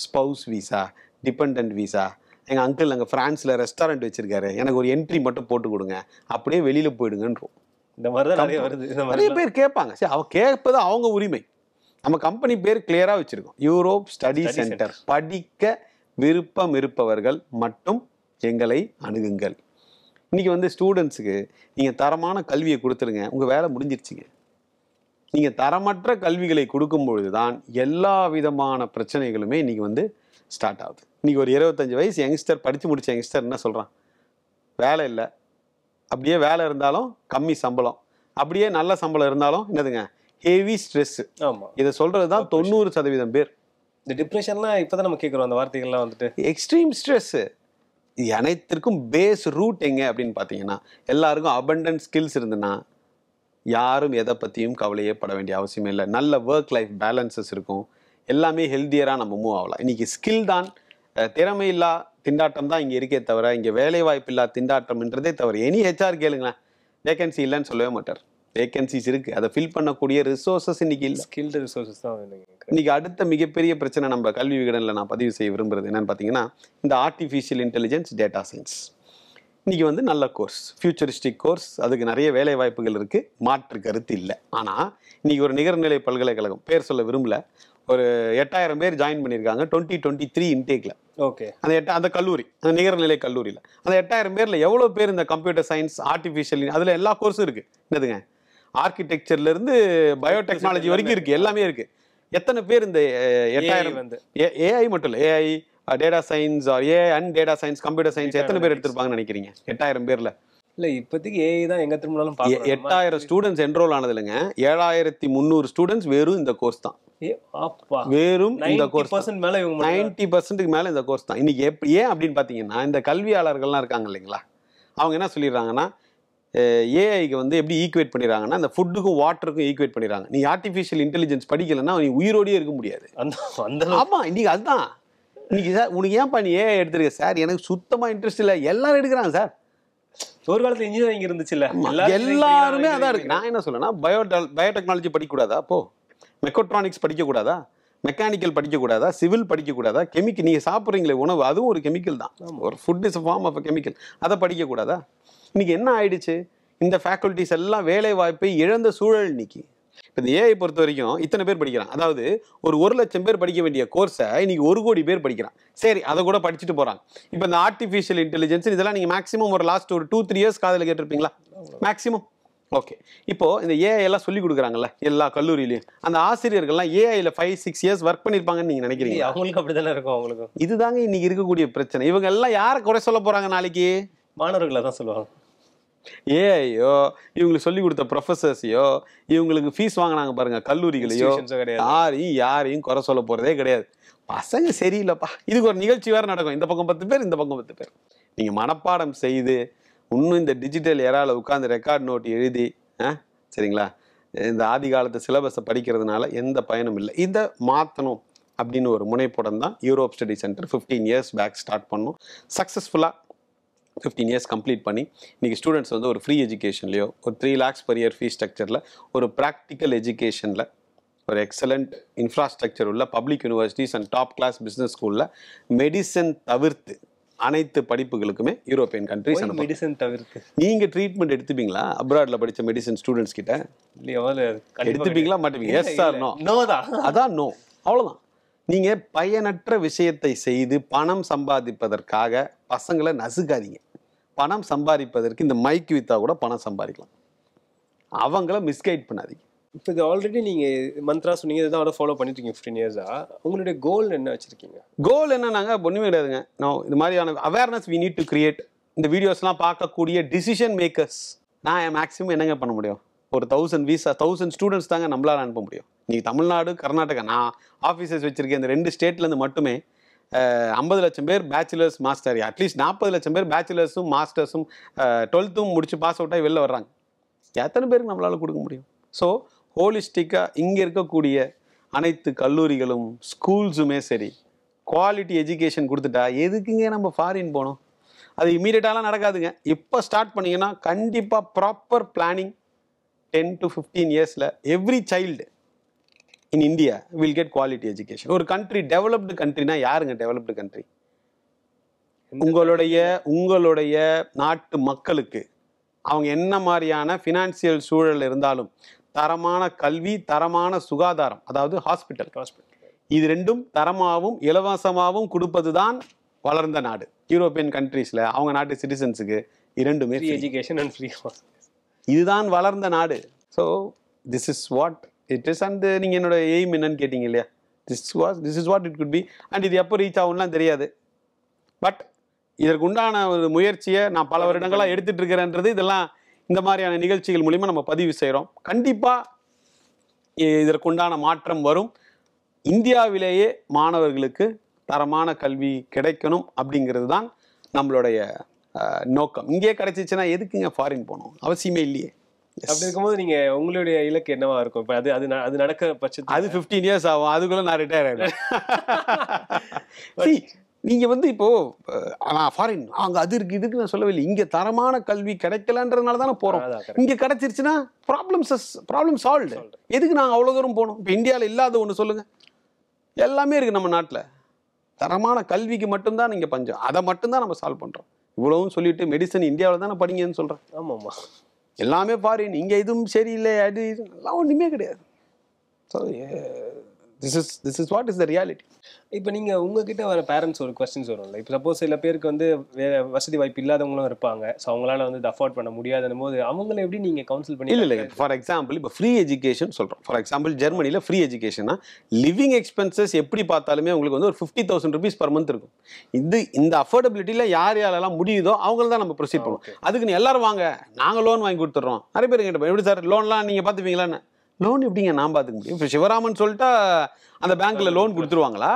ஸ்பவுஸ் விசா, டிபெண்ட் விசா, எங்கள் அங்கிள் அங்கே ஃப்ரான்ஸில் ரெஸ்டாரண்ட் வச்சுருக்காரு, எனக்கு ஒரு என்ட்ரி மட்டும் போட்டு கொடுங்க, அப்படியே வெளியில் போயிடுங்கன்றோம். இந்த மாதிரி தான் நிறைய வருது. நிறைய பேர் கேட்பாங்க. சரி, அவ கேட்பது அவங்க உரிமை. நம்ம கம்பெனி பேர் கிளியராக வச்சுருக்கோம், யூரோப் ஸ்டடி சென்டர். படிக்க விருப்பம் இருப்பவர்கள் மட்டும் எங்களை அணுகுங்கள். இன்றைக்கி வந்து ஸ்டூடெண்ட்ஸுக்கு நீங்கள் தரமான கல்வியை கொடுத்துருங்க, உங்கள் வேலை முடிஞ்சிருச்சுங்க. நீங்கள் தரமற்ற கல்விகளை கொடுக்கும் பொழுது தான் எல்லா விதமான பிரச்சனைகளுமே இன்றைக்கி வந்து ஸ்டார்ட் ஆகுது. இன்னைக்கு ஒரு 25 வயசு யங்ஸ்டர், படித்து முடிச்ச யங்ஸ்டர் என்ன சொல்கிறான்? வேலை இல்லை, அப்படியே வேலை இருந்தாலும் கம்மி சம்பளம், அப்படியே நல்ல சம்பளம் இருந்தாலும் என்னதுங்க, ஹெவி ஸ்ட்ரெஸ். ஆமா, இதை சொல்கிறது தான் 90% பேர். இந்த டிப்ரெஷன்லாம் இப்போதான் நம்ம கேட்குறோம் அந்த வார்த்தைகள்லாம் வந்துட்டு. Extreme stress. இது அனைத்திற்கும் பேஸ் ரூட் எங்கே அப்படின்னு பார்த்தீங்கன்னா, எல்லாருக்கும் அபண்டன்ட் ஸ்கில்ஸ் இருந்துன்னா யாரும் எதை பற்றியும் கவலையே பட வேண்டிய அவசியமே இல்லை. நல்ல ஒர்க் லைஃப் பேலன்சஸ் இருக்கும், எல்லாமே ஹெல்த்தியராக நம்ம மூவ் ஆகலாம். இன்றைக்கி ஸ்கில் தான், திறமையில்லா திண்டாட்டம் தான் இங்கே இருக்கே தவிர, இங்கே வேலை வாய்ப்பு இல்லா திண்டாட்டம்ன்றதே தவிர. எனி ஹெச்ஆர் கேளுங்களேன், வேகன்சி இல்லைன்னு சொல்லவே மாட்டார். வேகன்சிஸ் இருக்குது, அதை ஃபில் பண்ணக்கூடிய ரிசோர்ஸஸ் இன்றைக்கி இல்லை. ஸ்கில்டு ரிசோர்ஸஸ் தான் இன்றைக்கி அடுத்த மிகப்பெரிய பிரச்சனை நம்ம கல்வி விகடனில் நான் பதிவு செய்ய விரும்புகிறது என்னென்னு பார்த்தீங்கன்னா, இந்த ஆர்டிஃபிஷியல் இன்டெலிஜென்ஸ், டேட்டா சயின்ஸ். இன்றைக்கி வந்து நல்ல கோர்ஸ், ஃபியூச்சரிஸ்டிக் கோர்ஸ், அதுக்கு நிறைய வேலை வாய்ப்புகள் இருக்குது, மாற்று கருத்து இல்லை. ஆனால் இன்றைக்கி ஒரு நிகர்நிலை பல்கலைக்கழகம், பேர் சொல்ல விரும்பல, ஒரு 8000 பேர் ஜாயின் பண்ணியிருக்காங்க 2023 இன்டேக்கில். ஓகே, அந்த கல்லூரி, அந்த நிகர்நிலை கல்லூரியில் அந்த 8000 பேரில் எவ்வளோ பேர் இந்த கம்ப்யூட்டர் சயின்ஸ், ஆர்டிஃபிஷியல், அதில் எல்லா கோர்ஸும் இருக்குது. என்னதுங்க, ஆர்கிடெக்சர்லேருந்து பயோடெக்னாலஜி வரைக்கும் இருக்குது, எல்லாமே இருக்குது. எத்தனை பேர் இந்த 8000 வந்து ஏஐ மட்டும் இல்லை, AI, data science, AI and data science, computer science எத்தனை பேர் எடுத்திருப்பாங்கன்னு நினைக்கிறீங்க? 8000 பேர்ல இல்லை, இப்போதைக்கு ஏஐ தான் எங்கே திரும்பினாலும் 8000 ஸ்டூடெண்ட்ஸ் என்ரோல் ஆனது இல்லைங்க, 7300 ஸ்டூடெண்ட்ஸ் வெறும் இந்த கோர்ஸ் தான். வெறும் இந்த கோர்ஸ் 90% மேலே இந்த கோர்ஸ் தான். இன்னைக்கு ஏன் அப்படின்னு பார்த்தீங்கன்னா, இந்த கல்வியாளர்கள்லாம் இருக்காங்க இல்லைங்களா, அவங்க என்ன சொல்லிடுறாங்கன்னா, ஏஐக்கு வந்து எப்படி ஈக்குவேட் பண்ணிடுறாங்கன்னா, அந்த ஃபுட்டுக்கும் வாட்டருக்கும் ஈக்குவேட் பண்ணிடுறாங்க. நீ ஆர்டிஃபிஷியல் இன்டெலிஜென்ஸ் படிக்கலைன்னா நீ உயிரோடயே இருக்க முடியாது. ஆமாம், இன்னைக்கு அதுதான். இன்னைக்கு சார் உனக்கு ஏன்ப்பா நீ ஏஐ எடுத்துருக்க? சார் எனக்கு சுத்தமாக இன்ட்ரெஸ்ட் இல்லை, எல்லாரும் எடுக்கிறாங்க சார். ஒரு காலத்துல இன்ஜினியரிங் இருந்துச்சு இல்ல, எல்லாருமே அதான் இருக்கு. நான் என்ன சொல்றேன்னா, பயோடெக்னாலஜி படிக்கக்கூடாதா? அப்போ மெக்கட்ரானிக்ஸ் படிக்கக்கூடாதா? மெக்கானிக்கல் படிக்கக்கூடாதா? சிவில் படிக்கக்கூடாதா? கெமிக்கல், நீங்கள் சாப்பிட்றீங்களே உணவு, அதுவும் ஒரு கெமிக்கல் தான். ஒரு food is form of chemical, அதை படிக்கக்கூடாதா? இன்னைக்கு என்ன ஆயிடுச்சு, இந்த ஃபேக்கல்ட்டிஸ் எல்லாம் வேலை வாய்ப்பை இழந்த சூழல் இன்னைக்கு. இப்போ இந்த ஏஐ பொறுத்த வரைக்கும் இத்தனை பேர் படிக்கிறான், அதாவது ஒரு 1,00,000 பேர் படிக்க வேண்டிய கோர்ஸை இன்னைக்கு 1 கோடி பேர் படிக்கிறான். சரி, அதை கூட படிச்சுட்டு போகிறாங்க. இப்போ இந்த ஆர்டிஃபிஷியல் இன்டெலிஜென்ஸ் இதெல்லாம் நீங்கள் மேக்ஸிமம் ஒரு லாஸ்ட் ஒரு 2-3 இயர்ஸ் காதில் கேட்டிருப்பீங்களா மேக்ஸிமம்? ஓகே, இப்போ இந்த ஏஐ எல்லாம் சொல்லி கொடுக்குறாங்கல்ல எல்லா கல்லூரியிலையும், அந்த ஆசிரியர்கள்லாம் ஏஐல 5-6 இயர்ஸ் ஒர்க் பண்ணியிருப்பாங்கன்னு நீங்கள் நினைக்கிறீங்க? அவங்களுக்கு அப்படி தானே இருக்கும். அவங்களுக்கு இதுதாங்க இன்னைக்கு இருக்கக்கூடிய பிரச்சனை. இவங்க எல்லாம் யாரை குறை சொல்ல போகிறாங்க நாளைக்கு? மாணவர்களை தான் சொல்லுவாங்க. ஏஐயோ, இவங்களுக்கு சொல்லி கொடுத்த ப்ரொஃபஸர்ஸையோ, இவங்களுக்கு ஃபீஸ் வாங்கினாங்க பாருங்க கல்லூரிகளையோ, யாரையும் குறை சொல்ல போகிறதே கிடையாது. பசங்க சரியில்லைப்பா, இதுக்கு ஒரு நிகழ்ச்சி வேறு நடக்கும், இந்த பக்கம் 10 பேர், இந்த பக்கம் 10 பேர். நீங்கள் மனப்பாடம் செய்து இன்னும் இந்த டிஜிட்டல் ஏரால உட்காந்து ரெக்கார்ட் நோட் எழுதி சரிங்களா, இந்த ஆதி காலத்து சிலபஸை படிக்கிறதுனால எந்த பயனும் இல்லை. இதை மாற்றணும் அப்படின்னு ஒரு முனைப்புடன் தான் Europe study centre 15 years back start பண்ணோம். சக்ஸஸ்ஃபுல்லாக 15 இயர்ஸ் கம்ப்ளீட் பண்ணி இன்றைக்கி ஸ்டூடெண்ட்ஸ் வந்து ஒரு ஃப்ரீ எஜுகேஷன்லையோ, ஒரு 3 lakhs per year ஃபீஸ் ஸ்ட்ரக்சரில், ஒரு ப்ராக்டிக்கல் எஜுகேஷனில், ஒரு எக்ஸலண்ட் இன்ஃப்ராஸ்ட்ரக்சர் உள்ள public universities and top class business ஸ்கூலில் மெடிசன் தவிர்த்து அனைத்து படிப்புகளுக்குமே யூரோப்பியன் கண்ட்ரிஸ். மெடிசன் தவிர்த்து நீங்கள் ட்ரீட்மெண்ட் எடுத்துப்பீங்களா? அப்ராட்ல படித்த மெடிசன் ஸ்டூடெண்ட்ஸ் கிட்ட எடுத்துப்பீங்களா மாட்டீங்க? Yes sir no? அதான் நோ, அவ்வளோதான். நீங்கள் பயனற்ற விஷயத்தை செய்து பணம் சம்பாதிப்பதற்காக பசங்களை நசுக்காதீங்க. பணம் சம்பாதிப்பதற்கு இந்த மைக் வித்தா கூட பணம் சம்பாதிக்கலாம், அவங்கள மிஸ்கைட் பண்ணாதீங்க. இப்போ இது ஆல்ரெடி நீங்கள் மந்த்ரா சொன்னீங்க, இதுதான் ஃபாலோ பண்ணிட்டு இருக்கீங்க 15 இயர்ஸாக. உங்களுடைய கோல் என்ன வச்சுருக்கீங்க? கோல் என்னன்னாங்க, ஒன்றுமே கிடையாதுங்க. நான் இது மாதிரியான awareness we need to create. இந்த வீடியோஸ்லாம் பார்க்கக்கூடிய டிசிஷன் மேக்கர்ஸ், நான் மேக்ஸிமம் என்னங்க பண்ண முடியும்? ஒரு 1000 ஸ்டூடெண்ட்ஸ் தாங்க நம்மளால் அனுப்ப முடியும். நீங்கள் தமிழ்நாடு, கர்நாடகா, நான் ஆஃபீஸர்ஸ் வச்சுருக்கேன் இந்த 2 ஸ்டேட்லேருந்து மட்டுமே 50 லட்சம் பேர் பேச்சுலர்ஸ் மாஸ்டர், அட்லீஸ்ட் 40 லட்சம் பேர் பேச்சுலர்ஸும் மாஸ்டர்ஸும் 12th முடிச்சு பாஸ் அவுட் ஆகி வெளில வர்றாங்க. எத்தனை பேருக்கு நம்மளால் கொடுக்க முடியும்? ஸோ ஹோலிஸ்டிக்காக இங்கே இருக்கக்கூடிய அனைத்து கல்லூரிகளும் ஸ்கூல்ஸுமே சரி குவாலிட்டி எஜுகேஷன் கொடுத்துட்டா எதுக்குங்க நம்ம ஃபாரின் போகணும்? அது இமீடியட்டாலாம் நடக்காதுங்க. இப்போ ஸ்டார்ட் பண்ணிங்கன்னா கண்டிப்பாக ப்ராப்பர் பிளானிங் 10 to 15 இயர்ஸில் every child in India will get quality education. ஒரு கண்ட்ரி, டெவலப்டு கண்ட்ரினா யாருங்க டெவலப்டு கண்ட்ரி? உங்களுடைய நாட்டு மக்களுக்கு அவங்க என்ன மாதிரியான ஃபினான்சியல் சூழல் இருந்தாலும் தரமான கல்வி, தரமான சுகாதாரம், அதாவது ஹாஸ்பிட்டல், இது ரெண்டும் தரமாகவும் இலவசமாகவும் கொடுப்பது தான் வளர்ந்த நாடு. யூரோப்பியன் கண்ட்ரீஸில் அவங்க நாட்டு சிட்டிசன்ஸுக்கு இரண்டுமே எஜுகேஷன் அண்ட் ஃப்ரீ. இதுதான் வளர்ந்த நாடு. So this is what it is. And நீங்கள் என்னோட எய்ம் என்னன்னு கேட்டீங்க இல்லையா? This is what it could be. And இது எப்போ ரீச் ஆகும்லாம் தெரியாது. பட் இதற்கு உண்டான ஒரு முயற்சியை நான் பல வருடங்களாக எடுத்துட்டு இருக்கிறேன்றது இதெல்லாம் இந்த மாதிரியான நிகழ்ச்சிகள் மூலிமா நம்ம பதிவு செய்கிறோம். கண்டிப்பாக இதற்குண்டான மாற்றம் வரும். இந்தியாவிலேயே மாணவர்களுக்கு தரமான கல்வி கிடைக்கணும் அப்படிங்கிறது தான் நம்மளுடைய நோக்கம். இங்கேயே கிடைச்சிச்சுன்னா எதுக்குங்க ஃபாரின் போகணும், அவசியமே இல்லையே. அப்படி இருக்கும்போது நீங்க உங்களுடைய இலக்கு என்னவா இருக்கும்? இப்ப அது நடக்கிற பட்சத்தில் அது 15 years ஆகும், அதுக்குள்ள நான் ரிட்டையர் ஆகிடுவேன். நீங்க வந்து இப்போ ஃபாரின் அங்க அது இருக்கு இதுக்கு நான் சொல்லவே இல்லை. இங்க தரமான கல்வி கிடைக்கலன்றதுனால தானே போறோம். இங்க கிடைச்சிருச்சுன்னா ப்ராப்ளம் சால்வ்டு. எதுக்கு நாங்கள் அவ்வளோ தூரம் போகணும்? இப்போ இந்தியாவில் இல்லாத ஒன்று சொல்லுங்க, எல்லாமே இருக்கு நம்ம நாட்டில். தரமான கல்விக்கு மட்டும்தான் நீங்க பஞ்சம், அதை மட்டும்தான் நம்ம சால்வ் பண்றோம். இவ்வளவும் சொல்லிட்டு மெடிசன் இந்தியாவில் தானே படிங்கன்னு சொல்றேன். ஆமாம்மா, எல்லாமே ஃபாரின், இங்க இதுவும் சரியில்லை, அது எல்லாம் ஒன்றுமே கிடையாது. So this is what is the reality. இப்போ நீங்க உங்ககிட்ட வர பேரண்ட்ஸ் ஒரு கொஸ்டின்ஸ் வரும்ல. இப்போ சப்போஸ் சில பேருக்கு வந்து வசதி வாய்ப்பு இல்லாதவங்களும் இருப்பாங்க. ஸோ அவங்களால வந்து அஃபோர்ட் பண்ண முடியாதுன்னும் போது அவங்கள எப்படி நீங்க கவுன்சில் பண்ணி? இல்லை, ஃபார் எக்ஸாம்பிள் இப்போ ஃப்ரீ எஜுகேஷன் சொல்கிறோம். ஃபார் எக்ஸாம்பிள் ஜெர்மனியில் ஃப்ரீ எஜுகேஷனா லிவிங் எக்ஸ்பென்சஸ் எப்படி பார்த்தாலுமே உங்களுக்கு வந்து ஒரு 50,000 rupees per month இருக்கும். இந்த அஃபோர்டபிலிட்டியில் யார் யாரெல்லாம் முடியுதோ அவங்கள தான் நம்ம ப்ரொசீட் பண்ணுவோம். அதுக்கு நீ எல்லாரும் வாங்க, நாங்கள் லோன் வாங்கி கொடுத்துட்றோம். நிறைய பேர் கேட்டோம், எப்படி சார் லோன்லாம் நீங்கள் பார்த்துப்பீங்களான்னு. லோன் எப்படிங்க நான் பார்த்துக்க முடியும்? இப்போ சிவராமன் சொல்லிட்டா அந்த பேங்க்ல லோன் கொடுத்துருவாங்களா?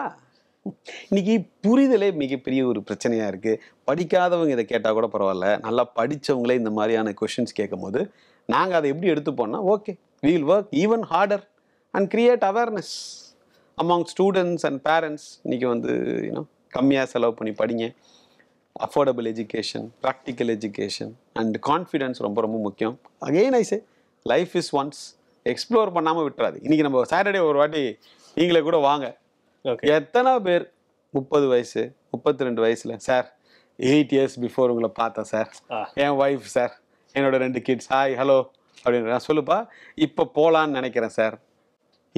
இன்னைக்கு புரிதலே மிகப்பெரிய ஒரு பிரச்சனையா இருக்கு. படிக்காதவங்க இதை கேட்டால் கூட பரவாயில்ல, நல்லா படித்தவங்களே இந்த மாதிரியான கொஷின்ஸ் கேட்கும் போது நாங்கள் அதை எப்படி எடுத்துப்போம்னா, okay we will work even harder and create awareness among students and parents. இன்னைக்கு வந்து கம்மியாக செலவு பண்ணி படிங்க, affordable education, practical education and confidence ரொம்ப ரொம்ப முக்கியம். Again I say life is once, explore பண்ணாமல் விட்டுறாது. இன்றைக்கி நம்ம சாட்டர்டே ஒரு வாட்டி நீங்களே கூட வாங்க. எத்தனை பேர் 30 வயசு 32 வயசுல சார் 8 years பிஃபோர் உங்களை பார்த்தேன் சார், என் ஒய்ஃப் சார், என்னோட 2 kids, ஹாய் ஹலோ அப்படின்னு நான் சொல்லுப்பா, இப்போ போகலான்னு நினைக்கிறேன் சார்.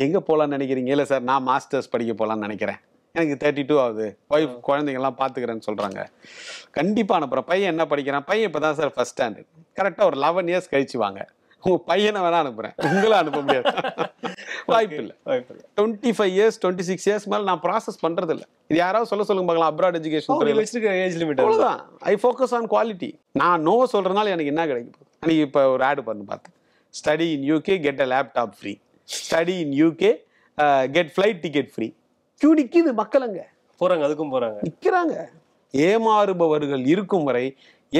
எங்கே போகலான்னு நினைக்கிறீங்க? இல்லை சார் நான் மாஸ்டர்ஸ் படிக்க போகலான்னு நினைக்கிறேன், எனக்கு 32 ஆகுது, ஒய்ஃப் குழந்தைங்கள்லாம் பார்த்துக்கிறேன்னு சொல்கிறாங்க. கண்டிப்பாக அனுப்புகிறேன். பையன் என்ன படிக்கிறான்? பையன் இப்போ தான் சார் ஃபர்ஸ்ட் ஸ்டாண்டர்ட். கரெக்டாக ஒரு 11 years கழிச்சு வாங்க, உங்கள் பையனை வேணா அனுப்புகிறேன், உங்களை அனுப்ப முடியாது. வாய்ப்பு இல்லை. 25 years 26 years மேலே நான் ப்ராசஸ் பண்ணுறது இல்லை. இது யாராவது சொல்லுங்க பார்க்கலாம். அப்ராட் எஜுகேஷன் ஏஜ் லிமிட் அவ்வளோதான். ஐ ஃபோக்கஸ் ஆன் குவாலிட்டி. நான் நோ சொல்கிறதுனால எனக்கு என்ன கிடைக்கும்? அன்றைக்கி இப்போ ஒரு ஆடு பண்ணு பார்த்தேன், study in UK get a laptop free, study in UK get flight ticket free. Queue நிற்கிது, மக்களுங்க போகிறாங்க, அதுக்கும் போகிறாங்க, நிற்கிறாங்க. ஏமாறுபவர்கள் இருக்கும் வரை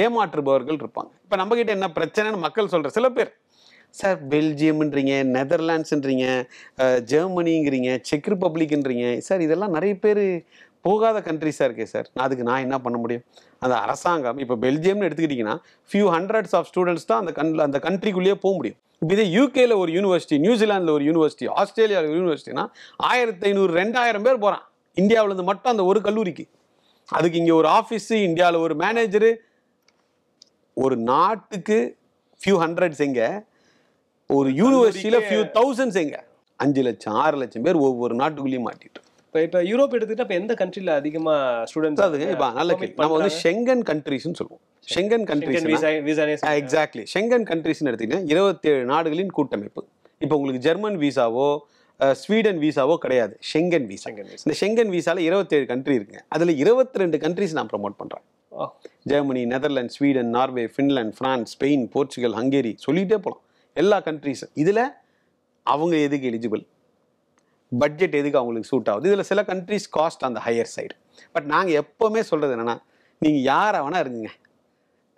ஏமாற்றுபவர்கள் இருப்பாங்க. இப்போ நம்மகிட்ட என்ன பிரச்சனைன்னு மக்கள் சொல்கிற சில பேர், சார் பெல்ஜியம்ன்றீங்க, நெதர்லாண்ட்ஸுன்றீங்க, ஜெர்மனிங்கிறீங்க, செக் ரிப்பப்ளிக்ன்றீங்க, சார் இதெல்லாம் நிறைய பேர் போகாத கண்ட்ரிஸாக இருக்கே சார், அதுக்கு நான் என்ன பண்ண முடியும்? அந்த அரசாங்கம் இப்போ பெல்ஜியம்னு எடுத்துக்கிட்டிங்கன்னா few hundreds of students தான் அந்த கண்ட்ரிக்குள்ளேயே போக முடியும். இப்போ இதே யூகேல ஒரு யூனிவர்சிட்டி, நியூசிலாண்டில் ஒரு யூனிவர்சிட்டி, ஆஸ்திரேலியாவில் ஒரு யூனிவர்சிட்டினா 1500 2000 பேர் போகிறான் இந்தியாவிலேருந்து மட்டும் அந்த ஒரு கல்லூரிக்கு. அதுக்கு இங்கே ஒரு ஆஃபீஸு, இந்தியாவில் ஒரு மேனேஜரு, ஒரு நாட்டுக்கு few hundreds எங்க, ஒரு யூனிவர்சிட்டியில் few thousands எங்க, 5 லட்சம் 6 லட்சம் பேர் ஒவ்வொரு நாட்டுக்குள்ளேயும் மாட்டிட்டு. இப்போ யூரோப் எடுத்துக்கிட்டா இப்போ எந்த கண்ட்ரியில் அதிகமாக ஸ்டூடெண்ட்ஸ்? அதுங்க இப்போ நல்ல கேள்வி. நம்ம வந்து ஷெங்கன் கண்ட்ரிஸ்ன்னு சொல்லுவோம். Schengen countries exactly. ஷெங்கன் கண்ட்ரிஸ்ன்னு எடுத்தீங்கன்னா 27 நாடுகளின் கூட்டமைப்பு. இப்போ உங்களுக்கு ஜெர்மன் வீசாவோ ஸ்வீடன் வீசாவோ கிடையாது, ஷெங்கன் வீசா. இந்த ஷெங்கன் வீசாவில் 27 கண்ட்ரி இருக்குங்க. அதில் 22 கண்ட்ரிஸ் நான் ப்ரமோட் பண்ணுறேன். Germany, Netherlands, Sweden, Norway, Finland, France, Spain, Portugal, Hungary, சொல்லிகிட்டே போகலாம். எல்லா கண்ட்ரிஸும். இதில் அவங்க எதுக்கு எலிஜிபிள், பட்ஜெட் எதுக்கு அவங்களுக்கு சூட் ஆகுது, இதில் சில கண்ட்ரிஸ் காஸ்ட் அந்த ஹையர் சைடு. பட் நாங்கள் எப்போவுமே சொல்கிறது என்னென்னா, நீங்கள் யாரை வேணால் இருங்க,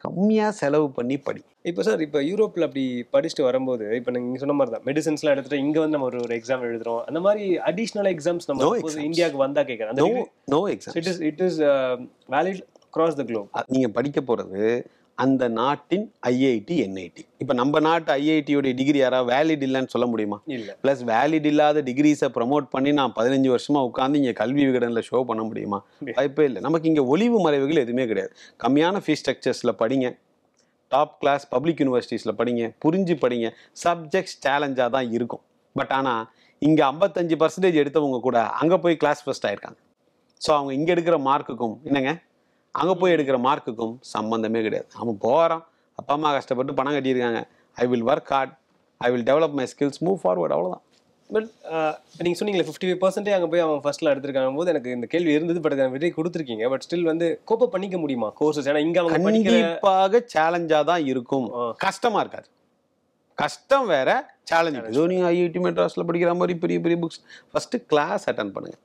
கம்மியாக செலவு பண்ணி படி. இப்போ சார், இப்போ யூரோப்பில் அப்படி படிச்சுட்டு வரும்போது, இப்போ நீங்கள் சொன்ன மாதிரி தான் மெடிசன்ஸ்லாம் எடுத்துகிட்டு இங்கே வந்து நம்ம ஒரு எக்ஸாம் எழுதுகிறோம். அந்த மாதிரி அடிஷ்னல் எக்ஸாம்ஸ் நம்ம இந்தியாவுக்கு வந்தால் கேட்குறேன். No exam. It is valid across the globe. நீங்கள் படிக்க போகிறது அந்த நாட்டின் ஐஐடி, என்ஐடி. இப்போ நம்ம நாட்டு ஐஐடியோடைய டிகிரி யாராவது வேலிட் இல்லைன்னு சொல்ல முடியுமா? இல்லை. ப்ளஸ் வேலிட் இல்லாத டிகிரிஸை ப்ரமோட் பண்ணி நான் 15 வருஷமாக உட்காந்து இங்கே கல்வி விகடனில் ஷோ பண்ண முடியுமா? வாய்ப்பே இல்லை. நமக்கு இங்கே ஒளிவு மறைவுகள் எதுவுமே கிடையாது. கம்மியான ஃபீஸ் ஸ்ட்ரக்சர்ஸில் படிங்க, டாப் கிளாஸ் பப்ளிக் யூனிவர்சிட்டிஸில் படிங்க, புரிஞ்சு படிங்க. சப்ஜெக்ட்ஸ் சேலஞ்சாக தான் இருக்கும். பட் ஆனால் இங்கே 55% எடுத்தவங்க கூட அங்கே போய் கிளாஸ் ஃபர்ஸ்ட் ஆயிருக்காங்க. ஸோ அவங்க இங்கே எடுக்கிற மார்க்குக்கும் என்னங்க அங்கே போய் எடுக்கிற மார்க்குக்கும் சம்மந்தமே கிடையாது. அவன் போகிறான், அப்பா அம்மா கஷ்டப்பட்டு பணம் கட்டியிருக்காங்க, I will work hard, I will develop my skills, move forward, அவ்வளோதான். பட் நீங்கள் சொன்னீங்களே 55% அங்கே போய் அவன் ஃபர்ஸ்ட்ல எடுத்திருக்காங்க போது எனக்கு இந்த கேள்வி இருந்தது. பட் அதை விடை கொடுத்துருக்கீங்க. பட் ஸ்டில் வந்து கோப்ப பண்ணிக்க முடியுமா கோர்சஸ்? ஏன்னா இங்கே அவங்க படிக்கிற கண்டிப்பாக சேலஞ்சாக தான் இருக்கும், கஷ்டமா இருக்காது. கஷ்டம் வேற, சேலஞ்ச். ஏதோ நீங்கள் ஐஐடி மெட்ராஸில் படிக்கிற மாதிரி பெரிய பெரிய புக்ஸ். ஃபர்ஸ்ட் கிளாஸ் அட்டன் பண்ணுங்க,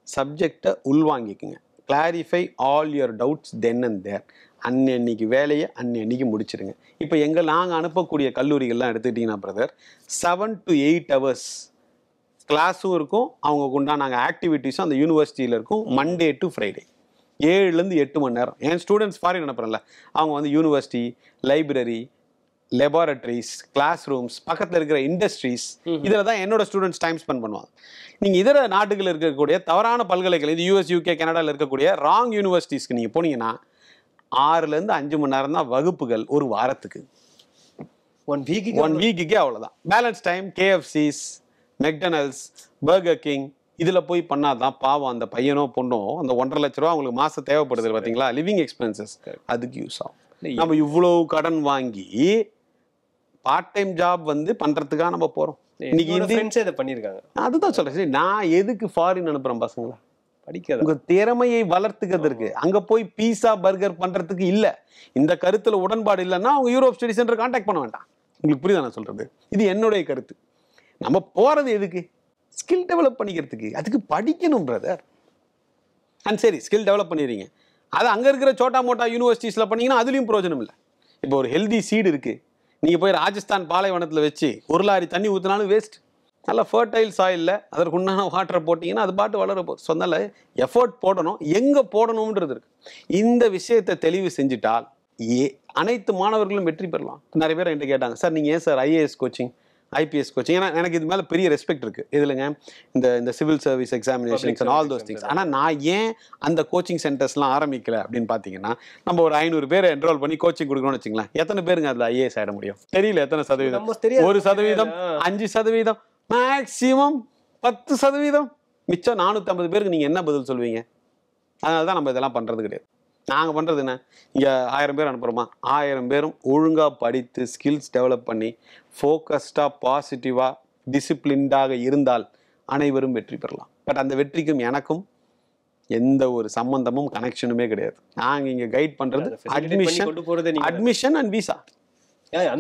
சப்ஜெக்டை உள்வாங்கிக்குங்க, clarify all your doubts then and there. அன்னைக்கு வேலையை அன்னைக்கு முடிச்சிருங்க. இப்போ நாங்கள் அனுப்பக்கூடிய கல்லூரிகள்லாம் எடுத்துக்கிட்டிங்கன்னா பிரதர், 7 to 8 hours கிளாஸும் இருக்கும், அவங்களுக்கு உண்டான நாங்கள் ஆக்டிவிட்டீஸும் அந்த யூனிவர்சிட்டியில் இருக்கும். மண்டே டு ஃப்ரைடே 7லேருந்து 8 மணி நேரம். என் ஸ்டூடெண்ட்ஸ் ஃபாரின் அனுப்புகிறேன்ல, அவங்க வந்து university, library, laboratories, class rooms, பக்கத்தில் இருக்கிற இண்டஸ்ட்ரீஸ், இதில் தான் என்னோட ஸ்டூடெண்ட்ஸ் டைம் ஸ்பெண்ட் பண்ணுவாங்க. நீங்கள் இதர நாடுகளில் இருக்கக்கூடிய தவறான பல்கலைக்கழகம், இது யூஎஸ், யூகே, கனடாவில் இருக்கக்கூடிய ராங் யூனிவர்சிட்டிஸ்க்கு நீங்கள் போனீங்கன்னா 6லேருந்து 5 மணி நேரம் தான் வகுப்புகள் ஒரு வாரத்துக்கு. 1 வீக்குக்கே அவ்வளோதான். Balance time KFCs, McDonald's, burger king, இதில் போய் பண்ணாதான் பாவம் அந்த பையனோ பொண்ணோ அந்த 1.5 லட்ச ரூபா அவங்களுக்கு மாதம் தேவைப்படுது பார்த்தீங்களா, லிவிங் எக்ஸ்பென்சஸ், அதுக்கு யூஸ் ஆகும். நம்ம இவ்வளோ கடன் வாங்கி பார்ட் டைம் ஜாப் வந்து பண்ணுறதுக்காக நம்ம போகிறோம். இன்னைக்கு இதை பண்ணியிருக்காங்க. அதுதான் சொல்கிறேன். சரி, நான் எதுக்கு ஃபாரின் அனுப்புகிறேன் பசங்களா? படிக்காது. உங்க திறமையை வளர்த்துக்கிறதுக்கு, அங்க போய் பீஸா பர்கர் பண்றதுக்கு இல்ல. இந்த கருத்துல உடன்பாடு இல்லைன்னா அவங்க யூரோப் ஸ்டடி சென்டர் கான்டாக்ட் பண்ண வேண்டாம். உங்களுக்கு புரியுதா நான் சொல்றது? இது என்னுடைய கருத்து. நம்ம போறது எதுக்கு? ஸ்கில் டெவலப் பண்ணிக்கிறதுக்கு. அதுக்கு படிக்கணும் பிரதர். அண்ட் சரி, ஸ்கில் டெவலப் பண்ணிடுறீங்க, அது அங்க இருக்கிற சோட்டா மோட்டா யூனிவர்சிட்டிஸ்ல பண்ணீங்கன்னா அதுலயும் பிரயோஜனம் இல்லை. இப்போ ஒரு ஹெல்தி சீடு இருக்கு, நீங்க போய் ராஜஸ்தான் பாலைவனத்துல வச்சு 1 லாரி தண்ணி ஊத்தினாலும் வேஸ்ட். நல்லா ஃபர்டைல் சாயில்ல அதற்கு உண்டான வாட்டரை போட்டிங்கன்னா அது பாட்டு வளர போகுது. ஸோ அதனால எஃபோர்ட் போடணும், எங்கே போடணுன்றது இருக்கு. இந்த விஷயத்தை தெளிவு செஞ்சுட்டால் அனைத்து மாணவர்களும் வெற்றி பெறலாம். நிறைய பேர் என்கிட்ட கேட்டாங்க, சார் நீங்கள் ஏன் sir IAS coaching, IPS coaching? ஏன்னா எனக்கு இது மேலே பெரிய ரெஸ்பெக்ட் இருக்குது. இதுலங்க இந்த civil service examinations and all those things. ஆனால் நான் ஏன் அந்த கோச்சிங் சென்டர்ஸ்லாம் ஆரம்பிக்கல அப்படின்னு பார்த்தீங்கன்னா, நம்ம ஒரு 500 பேர் என்ரோல் பண்ணி கோச்சிங் கொடுக்கணும்னு வச்சுங்களேன், எத்தனை பேருங்க அதில் ஐஏஎஸ் ஆகிட முடியும்? தெரியல எத்தனை சதவீதம். 1%, 5%, மேக்சிமம் 10%, மிச்சம் 450 பேருக்கு நீங்கள் என்ன பதில் சொல்வீங்க? அதனால தான் நம்ம இதெல்லாம் பண்ணுறது கிடையாது. நாங்கள் பண்ணுறது என்ன, இங்கே 1000 பேர் அனுப்புகிறோமா, 1000 பேரும் ஒழுங்காக படித்து ஸ்கில்ஸ் டெவலப் பண்ணி ஃபோக்கஸ்டாக பாசிட்டிவாக டிசிப்ளின்டாக இருந்தால் அனைவரும் வெற்றி பெறலாம். பட் அந்த வெற்றிக்கும் எனக்கும் எந்த ஒரு சம்பந்தமும் கனெக்ஷனுமே கிடையாது. நாங்கள் இங்கே கைட் பண்ணுறது அட்மிஷன் அண்ட் விசா.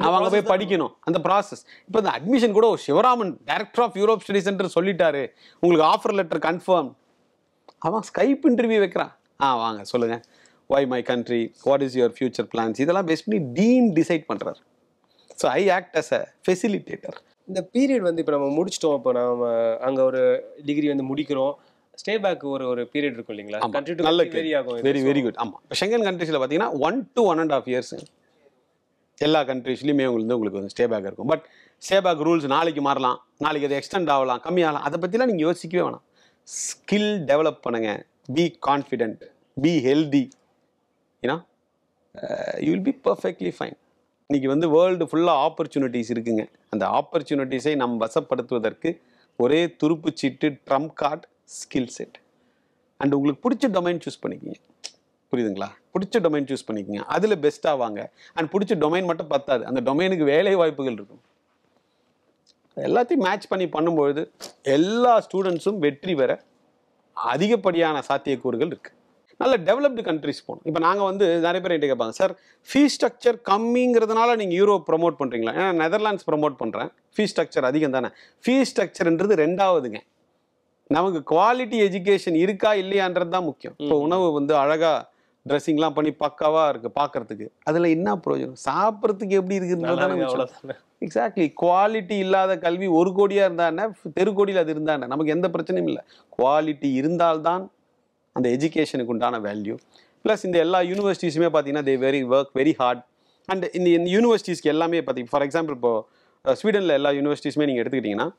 அவங்க போய் படிக்கணும், அந்த ப்ராசஸ். இப்போ இந்த அட்மிஷன் கூட Sivaraman director of Europe study centre சொல்லிட்டாரு, உங்களுக்கு ஆஃபர் லெட்டர் கன்ஃபார்ம். அவன் ஸ்கைப் இன்டர்வியூ வைக்கிறான். வாங்க சொல்லுங்க, why my country, what is your future plans, இதெல்லாம் பேஸ் பண்ணி டீன் டிசைட் பண்ணுறாரு. So I act as a facilitator. இந்த பீரியட் வந்து இப்போ நம்ம முடிச்சிட்டோம், இப்போ நம்ம அங்கே ஒரு டிகிரி வந்து முடிக்கிறோம், ஸ்டே பேக் ஒரு பீரியட் இருக்கும் இல்லைங்களா? நல்ல வெரி குட். ஆமாம், இப்போ ஷெங்கன் கண்ட்ரீஸில் பார்த்தீங்கன்னா 1 to 1.5 years எல்லா கண்ட்ரீஸ்லையுமே உங்களுக்கு வந்து ஸ்டே பேக் இருக்கும். பட் ஸ்டே பேக் ரூல்ஸ் நாளைக்கு மாறலாம், நாளைக்கு அது எக்ஸ்டெண்ட் ஆகலாம், கம்மியாகலாம். அதை பற்றிலாம் நீங்கள் யோசிக்கவே வேணாம். ஸ்கில் டெவலப் பண்ணுங்க, பி கான்ஃபிடென்ட், பி ஹெல்தி, ஏன்னா you will be perfectly fine. இன்னைக்கு வந்து வேர்ல்டு ஃபுல்லாக ஆப்பர்ச்சுனிட்டிஸ் இருக்குங்க. அந்த ஆப்பர்ச்சுனிட்டிஸை நம் வசப்படுத்துவதற்கு ஒரே துருப்பு சீட்டு, trump card, skill set. And உங்களுக்கு பிடிச்ச டொமைன் சூஸ் பண்ணிக்கிங்க. புரியுதுங்களா? பிடிச்ச டொமைன் சூஸ் பண்ணிக்கோங்க, அதில் பெஸ்ட்டாக வாங்க. அண்ட் பிடிச்ச டொமைன் மட்டும் பத்தாது, அந்த டொமைனுக்கு வேலை வாய்ப்புகள் இருக்கும். எல்லாத்தையும் மேட்ச் பண்ணி பண்ணும்பொழுது எல்லா ஸ்டூடெண்ட்ஸும் வெற்றி பெற அதிகப்படியான சாத்தியக்கூறுகள் இருக்குது. நல்ல டெவலப்டு கண்ட்ரிஸ் போகணும். இப்போ நாங்கள் வந்து நிறைய பேர் என்கிட்ட கேட்பாங்க, சார் ஃபீஸ் ஸ்ட்ரக்சர் கம்மிங்கிறதுனால நீங்கள் யூரோப் ப்ரொமோட் பண்ணுறீங்களா? ஏன்னா நெதர்லாண்ட்ஸ் ப்ரொமோட் பண்ணுறேன், ஃபீஸ் ஸ்ட்ரக்சர் அதிகம் தானே. ஃபீஸ் ஸ்ட்ரக்சர்ன்றது ரெண்டாவதுங்க, நமக்கு குவாலிட்டி எஜுகேஷன் இருக்கா இல்லையான்றது தான் முக்கியம். இப்போ உணவு வந்து அழகாக ட்ரெஸ்ஸிங்லாம் பண்ணி பக்காவாக இருக்குது பார்க்குறதுக்கு, அதில் என்ன பிரயோஜனம்? சாப்பிட்றதுக்கு எப்படி இருக்குன்றது. எக்ஸாக்ட்லி. குவாலிட்டி இல்லாத கல்வி 1 கோடியாக இருந்தானே, தெருக்கோடியில் அது இருந்தானே, நமக்கு எந்த பிரச்சனையும் இல்லை. குவாலிட்டி இருந்தால்தான் அந்த எஜுகேஷனுக்கு உண்டான வேல்யூ. ப்ளஸ் இந்த எல்லா யூனிவர்சிட்டிஸுமே பார்த்தீங்கன்னா தே ஒர்க் வெரி ஹார்ட். அண்ட் இந்த யூனிவர்சிட்டிஸ்க்கு எல்லாமே பார்த்தீங்க, ஃபார் எக்ஸாம்பிள் இப்போது ஸ்வீடனில் எல்லா யூனிவர்சிட்டிஸுமே நீங்கள் எடுத்துக்கிட்டிங்கன்னா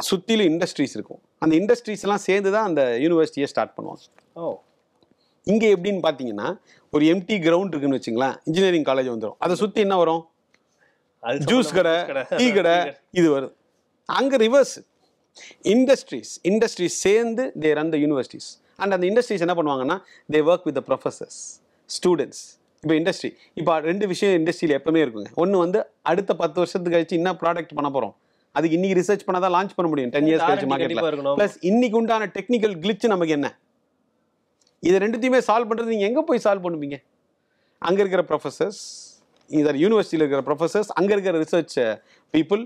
சுற்றிலும் இண்டஸ்ட்ரீஸ் இருக்கும். அந்த இண்டஸ்ட்ரீஸ்லாம் சேர்ந்து தான் அந்த யூனிவர்சிட்டியை ஸ்டார்ட் பண்ணுவாங்க. இங்கே எப்படின்னு பார்த்தீங்கன்னா ஒரு எம்டி கிரவுண்ட் இருக்குன்னு வச்சுங்களேன், இன்ஜினியரிங் காலேஜ் வந்துடும். அதை சுற்றி என்ன வரும்? ஜூஸ் கடை, டீ கடை, இது வரும். அங்கே ரிவர்ஸ், இண்டஸ்ட்ரீஸ் சேர்ந்து they run the universities. And அந்த இண்டஸ்ட்ரீஸ் என்ன பண்ணுவாங்கன்னா தே work with the professors, students. இப்போ இண்டஸ்ட்ரி, இப்போ 2 விஷயம் இண்டஸ்ட்ரியில் எப்பவுமே இருக்குங்க. ஒன்று வந்து அடுத்த 10 வருஷத்துக்கு கழிச்சு என்ன ப்ராடக்ட் பண்ண போகிறோம், அதுக்கு இன்னைக்கு ரிசர்ச் பண்ணாதான் லான்ச் பண்ண முடியும் 10 இயர்ஸ் கழிச்சு மார்க்கெட்ல. பிளஸ் இன்னைக்கு உண்டான டெக்னிக்கல் கிளிச் நமக்கு என்ன, இது ரெண்டுத்தையுமே சால்வ் பண்றது நீங்க எங்க போய் சால்வ் பண்ணுவீங்க? அங்க இருக்கிற ப்ரொஃபசர்ஸ், இதர் யூனிவர்சிட்டியில் இருக்கிற ப்ரொஃபசர்ஸ், அங்க இருக்கிற research people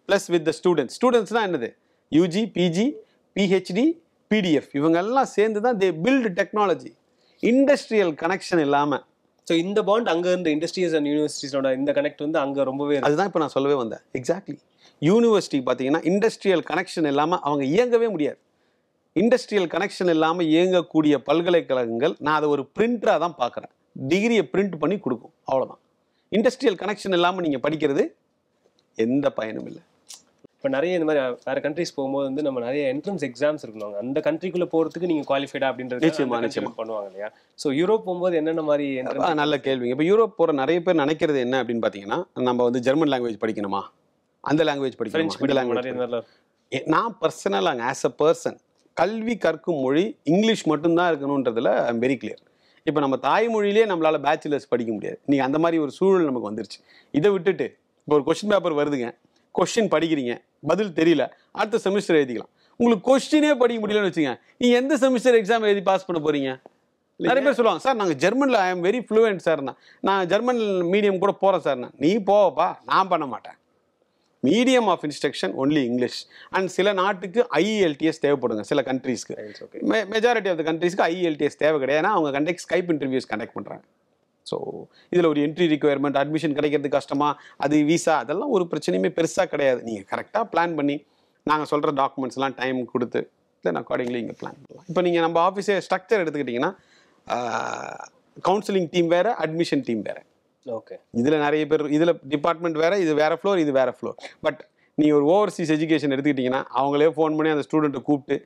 plus with the ஸ்டூடெண்ட்ஸ்னா என்னது, யூஜி, பிஜி, பிஹெச்டி, பிடிஎஃப், இவங்க எல்லாம் சேர்ந்து தான் they build technology. Industrial connection இல்லாம. ஸோ இந்த பாண்ட் அங்க இருந்து இண்டஸ்ட்ரீஸ் அண்ட் யூனிவர்சிட்டிஸோட இந்த கனெக்ட் வந்து அங்க ரொம்பவே, அதுதான் இப்போ நான் சொல்லவே வந்தேன். எக்ஸாக்ட்லி. யூனிவர்சிட்டி பார்த்தீங்கன்னா இண்டஸ்ட்ரியல் கனெக்ஷன் இல்லாமல் அவங்க இயங்கவே முடியாது. இண்டஸ்ட்ரியல் கனெக்ஷன் இல்லாமல் இயங்கக்கூடிய பல்கலைக்கழகங்கள் நான் அதை ஒரு பிரிண்டராக தான் பார்க்குறேன். டிகிரியை பிரிண்ட் பண்ணி கொடுக்கும், அவ்வளோதான். இண்டஸ்ட்ரியல் கனெக்ஷன் இல்லாமல் நீங்கள் படிக்கிறது எந்த பயனும் இல்லை. இப்போ நிறைய இந்த மாதிரி வேற கண்ட்ரிஸ் போகும்போது வந்து நம்ம நிறைய என்ட்ரன்ஸ் எக்ஸாம்ஸ் இருக்கணும், அந்த கண்ட்ரிக்குள்ள போறதுக்கு நீங்க குவாலிஃபைடா அப்படின்றது நிச்சயமா பண்ணுவாங்க இல்லையா? ஸோ யூரோப் போகும்போது என்னென்ன மாதிரி நல்ல கேள்விங்க. இப்போ யூரோப் போகிற நிறைய பேர் நினைக்கிறது என்ன அப்படின்னு பார்த்தீங்கன்னா, நம்ம வந்து ஜெர்மன் லாங்குவேஜ் படிக்கணுமா, அந்த லாங்குவேஜ் படிக்கணுமா, இந்த லாங்குவேஜ். நான் பர்சனலாக ஆஸ் அ பர்சன் கல்வி கற்கும் மொழி இங்கிலீஷ் மட்டும்தான் இருக்கணுன்றதுல ஐ எம் வெரி கிளியர். இப்போ நம்ம தாய்மொழியிலே நம்மளால பேச்சுலர்ஸ் படிக்க முடியாது. நீங்கள் அந்த மாதிரி ஒரு சூழல் நமக்கு வந்துருச்சு. இதை விட்டுட்டு இப்போ ஒரு கொஸ்டின் பேப்பர் வருதுங்க, கொஸ்டின் படிக்கிறீங்க, பதில் தெரியல, அடுத்த செமிஸ்டர் எழுதிக்கலாம். உங்களுக்கு கொஸ்டினே படிக்க முடியலன்னு வச்சுங்க, நீங்கள் எந்த செமிஸ்டர் எக்ஸாம் எழுதி பாஸ் பண்ண போறீங்க? நிறைய பேர் சொல்லுவாங்க, சார் நாங்கள் ஜெர்மனில் I am very fluent sir, நான் ஜெர்மன் மீடியம் கூட போகிறேன் சார். நீ போவப்பா, நான் பண்ண மாட்டேன். Medium of instruction only English. And சில நாட்டுக்கு IELTS தேவைப்படுங்க, சில கண்ட்ரீஸ்க்கு. மெஜாரிட்டி ஆஃப் த கண்ட்ரீஸ்க்கு IELTS தேவை கிடையாது, ஏன்னா அவங்க ஸ்கைப் இன்டர்வியூஸ் கண்டக்ட் பண்ணுறாங்க. ஸோ இதில் ஒரு என்ட்ரி ரிக்குயர்மெண்ட், அட்மிஷன் கிடைக்கிறது கஷ்டமா, அது விசா, அதெல்லாம் ஒரு பிரச்சனையுமே பெருசாக கிடையாது. நீங்கள் கரெக்டாக பிளான் பண்ணி நாங்கள் சொல்கிற டாக்குமெண்ட்ஸ்லாம் டைம் கொடுத்து தென் அக்கார்டிங்லி இங்கே பிளான் பண்ணலாம். இப்போ நீங்கள் நம்ம ஆஃபீஸே ஸ்ட்ரக்சர் எடுத்துக்கிட்டிங்கன்னா கவுன்சிலிங் டீம் வேறு, அட்மிஷன் டீம் வேறு. ஓகே, இதில் நிறைய பேர், இதில் டிபார்ட்மெண்ட் வேறு, இது வேறு ஃப்ளோர், இது வேறு ஃப்ளோர். பட் நீங்கள் ஒரு ஓவர்சீஸ் எஜுகேஷன் எடுத்துக்கிட்டிங்கன்னா அவங்களே ஃபோன் பண்ணி அந்த ஸ்டூடெண்ட்டை கூப்பிட்டு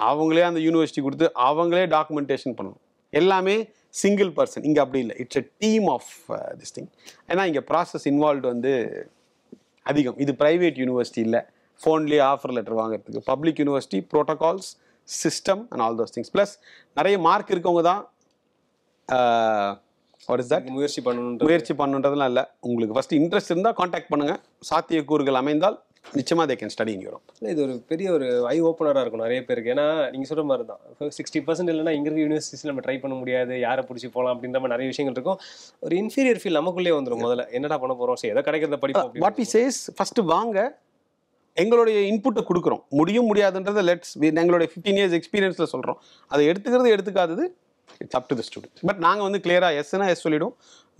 அவங்களே அந்த யூனிவர்சிட்டி கொடுத்து அவங்களே டாக்குமெண்டேஷன் பண்ணணும். எல்லாமே சிங்கிள் பர்சன். இங்கே அப்படி இல்லை, it's a team of this thing. ஏன்னா இங்கே ப்ராசஸ் இன்வால்வ்டு வந்து அதிகம். இது ப்ரைவேட் யூனிவர்சிட்டி இல்லை, ஃபோன்லேயே ஆஃபர் லெட்டர் வாங்குறதுக்கு. Public university, protocols, system and all those things. Plus நிறைய மார்க் இருக்கவங்க தான் வாட் இஸ் தட் முயற்சி பண்ணுன்றதுலாம் இல்லை. உங்களுக்கு ஃபஸ்ட்டு இன்ட்ரெஸ்ட் இருந்தால் காண்டாக்ட் பண்ணுங்கள். சாத்தியக்கூறுகள் அமைந்தால் நிச்சயமாக they can study in Europe. இது ஒரு பெரிய ஒரு ஐ ஓப்பனராக இருக்கும் நிறைய பேருக்கு. ஏன்னா நீங்கள் சொல்கிற மாதிரி தான் 60% இல்லைன்னா இங்கே இருக்க யூனிவர்சிட்டிஸில் நம்ம ட்ரை பண்ண முடியாது, யாரை பிடிச்சி போகலாம் அப்படின்ற மாதிரி நிறைய விஷயங்கள் இருக்கும். ஒரு இன்ஃபீரியர் ஃபீல் நமக்குள்ளே வந்துடும். முதல்ல என்னடா பண்ண போகிறோம், சரி எதை கிடைக்கிறத படிப்போம். வாட் வி சேஸ், ஃபஸ்ட்டு வாங்க, எங்களுடைய இன்புட்டை கொடுக்குறோம். முடியாதுன்றதை எங்களுடைய 15 years எக்ஸ்பீரியன்ஸில் சொல்கிறோம். அதை எடுத்துக்காதது it's up to the students. But நாங்கள் வந்து கிளியராக எஸ்னா எஸ் சொல்லிவிடும்,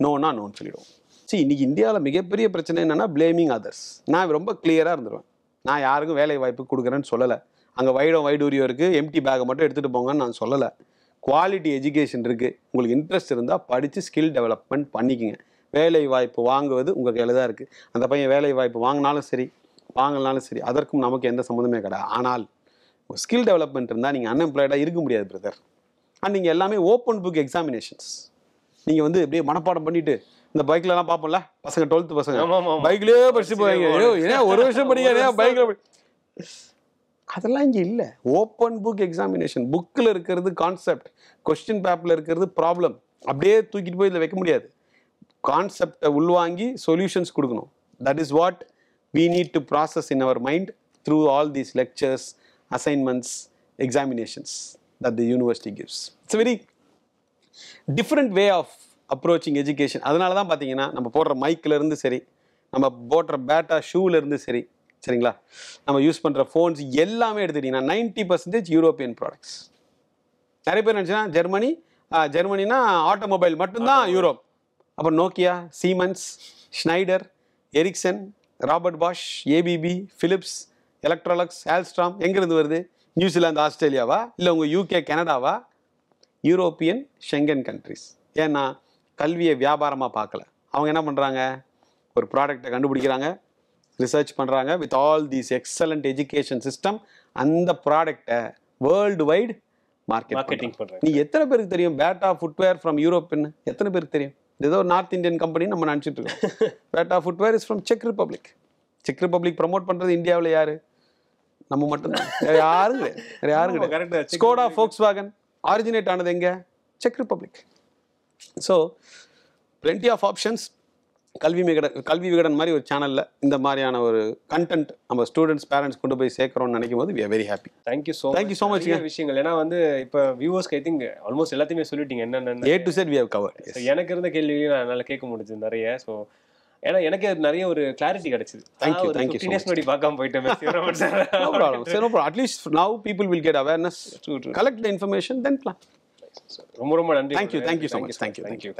நோனா நோன்னு சொல்லிவிடுவோம். இன்னைக்கு இந்தியாவில் மிகப்பெரிய பிரச்சனை என்னன்னா பிளேமிங் அதர்ஸ். நான் ரொம்ப கிளியராக இருந்துருவேன். நான் யாருக்கும் வேலை வாய்ப்பு கொடுக்குறேன்னு சொல்லலை. அங்கே வைடூரியம் இருக்குது, எம்டி பேக்கை மட்டும் எடுத்துகிட்டு போங்கன்னு நான் சொல்லலை. குவாலிட்டி எஜுகேஷன் இருக்குது. உங்களுக்கு இன்ட்ரெஸ்ட் இருந்தால் படித்து ஸ்கில் டெவலப்மெண்ட் பண்ணிக்கோங்க. வேலை வாய்ப்பு வாங்குவது உங்கள் கையில் தான் இருக்குது. அந்த பையன் வேலை வாய்ப்பு வாங்கினாலும் சரி வாங்கினாலும் சரி, அதற்கும் நமக்கு எந்த சம்மந்தமே கிடையாது. ஆனால் ஸ்கில் டெவலப்மெண்ட் இருந்தால் நீங்கள் அன்எம்ப்ளாய்டாக இருக்க முடியாது பிரதர். அண்ட் நீங்கள் எல்லாமே ஓப்பன் புக் எக்ஸாமினேஷன்ஸ். நீங்கள் வந்து அப்படியே மனப்பாடம் பண்ணிட்டு இந்த பைக்லலாம் பார்ப்போம்ல பசங்க, 12th பசங்க பைக்லேயே படிச்சு போவாங்க. ஏன் ஒரு வருஷம் படிக்க பைக்கில், அதெல்லாம் இங்கே இல்லை. Open book examination. புக்கில் இருக்கிறது கான்செப்ட், கொஸ்டின் பேப்பரில் இருக்கிறது ப்ராப்ளம். அப்படியே தூக்கிட்டு போய் இதில் வைக்க முடியாது. கான்செப்டை உள்வாங்கி சொல்யூஷன்ஸ் கொடுக்கணும். That is what we need to process in our mind through all these lectures, assignments, examinations that the university gives. It's a very different way of approaching education. அதனால தான் பார்த்தீங்கன்னா நம்ம போடுற மைக்கில் இருந்து சரி, நம்ம போடுற பேட்டா ஷூவில் இருந்து சரி, சரிங்களா, நம்ம யூஸ் பண்ணுற ஃபோன்ஸ் எல்லாமே எடுத்துக்கிட்டிங்கன்னா 90% யூரோப்பியன் ப்ராடக்ட்ஸ். நிறைய பேர் நினச்சினா ஜெர்மனினா ஆட்டோமொபைல் மட்டும்தான் யூரோப். அப்புறம் Nokia, Siemens, Schneider, Ericsson, Robert Bosch, ABB, Philips, Electrolux, Alstom எங்கேருந்து வருது? நியூசிலாந்து, ஆஸ்திரேலியாவா, இல்லை உங்கள் UK, கனடாவா? European Schengen countries. ஏன்னா கல்வியை வியாபாரமாக பார்க்கல. அவங்க என்ன பண்ணுறாங்க, ஒரு ப்ராடக்டை கண்டுபிடிக்கிறாங்க, ரிசர்ச் பண்ணுறாங்க with all these excellent education system. அந்த ப்ராடக்டை வேர்ல்டு வைடு மார்க்கெட்டிங் பண்ணுறாங்க. நீ எத்தனை பேருக்கு தெரியும் பேட்டா ஃபுட்வேர் ஃப்ரம் யூரோப்னு? எத்தனை பேருக்கு தெரியும்? ஏதோ நார்த் இந்தியன் கம்பெனி நம்ம நினச்சிட்டு இருக்கோம். பேட்டா ஃபுட்வேர் இஸ் ஃப்ரம் செக் ரிப்பப்ளிக். செக் ரிப்பப்ளிக் ப்ரமோட் பண்ணுறது இந்தியாவில் யாரு? நம்ம மட்டும்தான். யாரும் கிடையாது. ஸ்கோடா, ஃபோக்ஸ்வாகன் ஆரிஜினேட் ஆனது எங்க? செக் Republic. So plenty of options. Kalvi Vikatan மாதிரி ஒரு சேனலில் இந்த மாதிரியான ஒரு கண்டென்ட் நம்ம ஸ்டூடெண்ட்ஸ் பேரண்ட்ஸ் கொண்டு போய் சேர்க்குறோம்னு நினைக்கும் போது we are very happy. Thank you so much நிறைய விஷயங்கள். ஏன்னா வந்து இப்போ வியூவர்ஸ்க்கு ஐ திங்க் ஆல்மோஸ்ட் எல்லாத்தையுமே சொல்லிட்டீங்க என்னென்ன. A to Z we have covered. Yes. So, எனக்கு இருந்த கேள்வியும் நான் நல்லா கேட்க முடிஞ்சது நிறைய. ஸோ ஏன்னா எனக்கு நிறைய ஒரு கிளாரிட்டி கிடைச்சது. Thank you so முன்னாடி much. பார்க்காம போயிட்டேன். No problem. So, no problem. At least now people will get awareness. True. Collect the information, then plan. ரொம்ப நன்றி. Thank you so much. Thank you.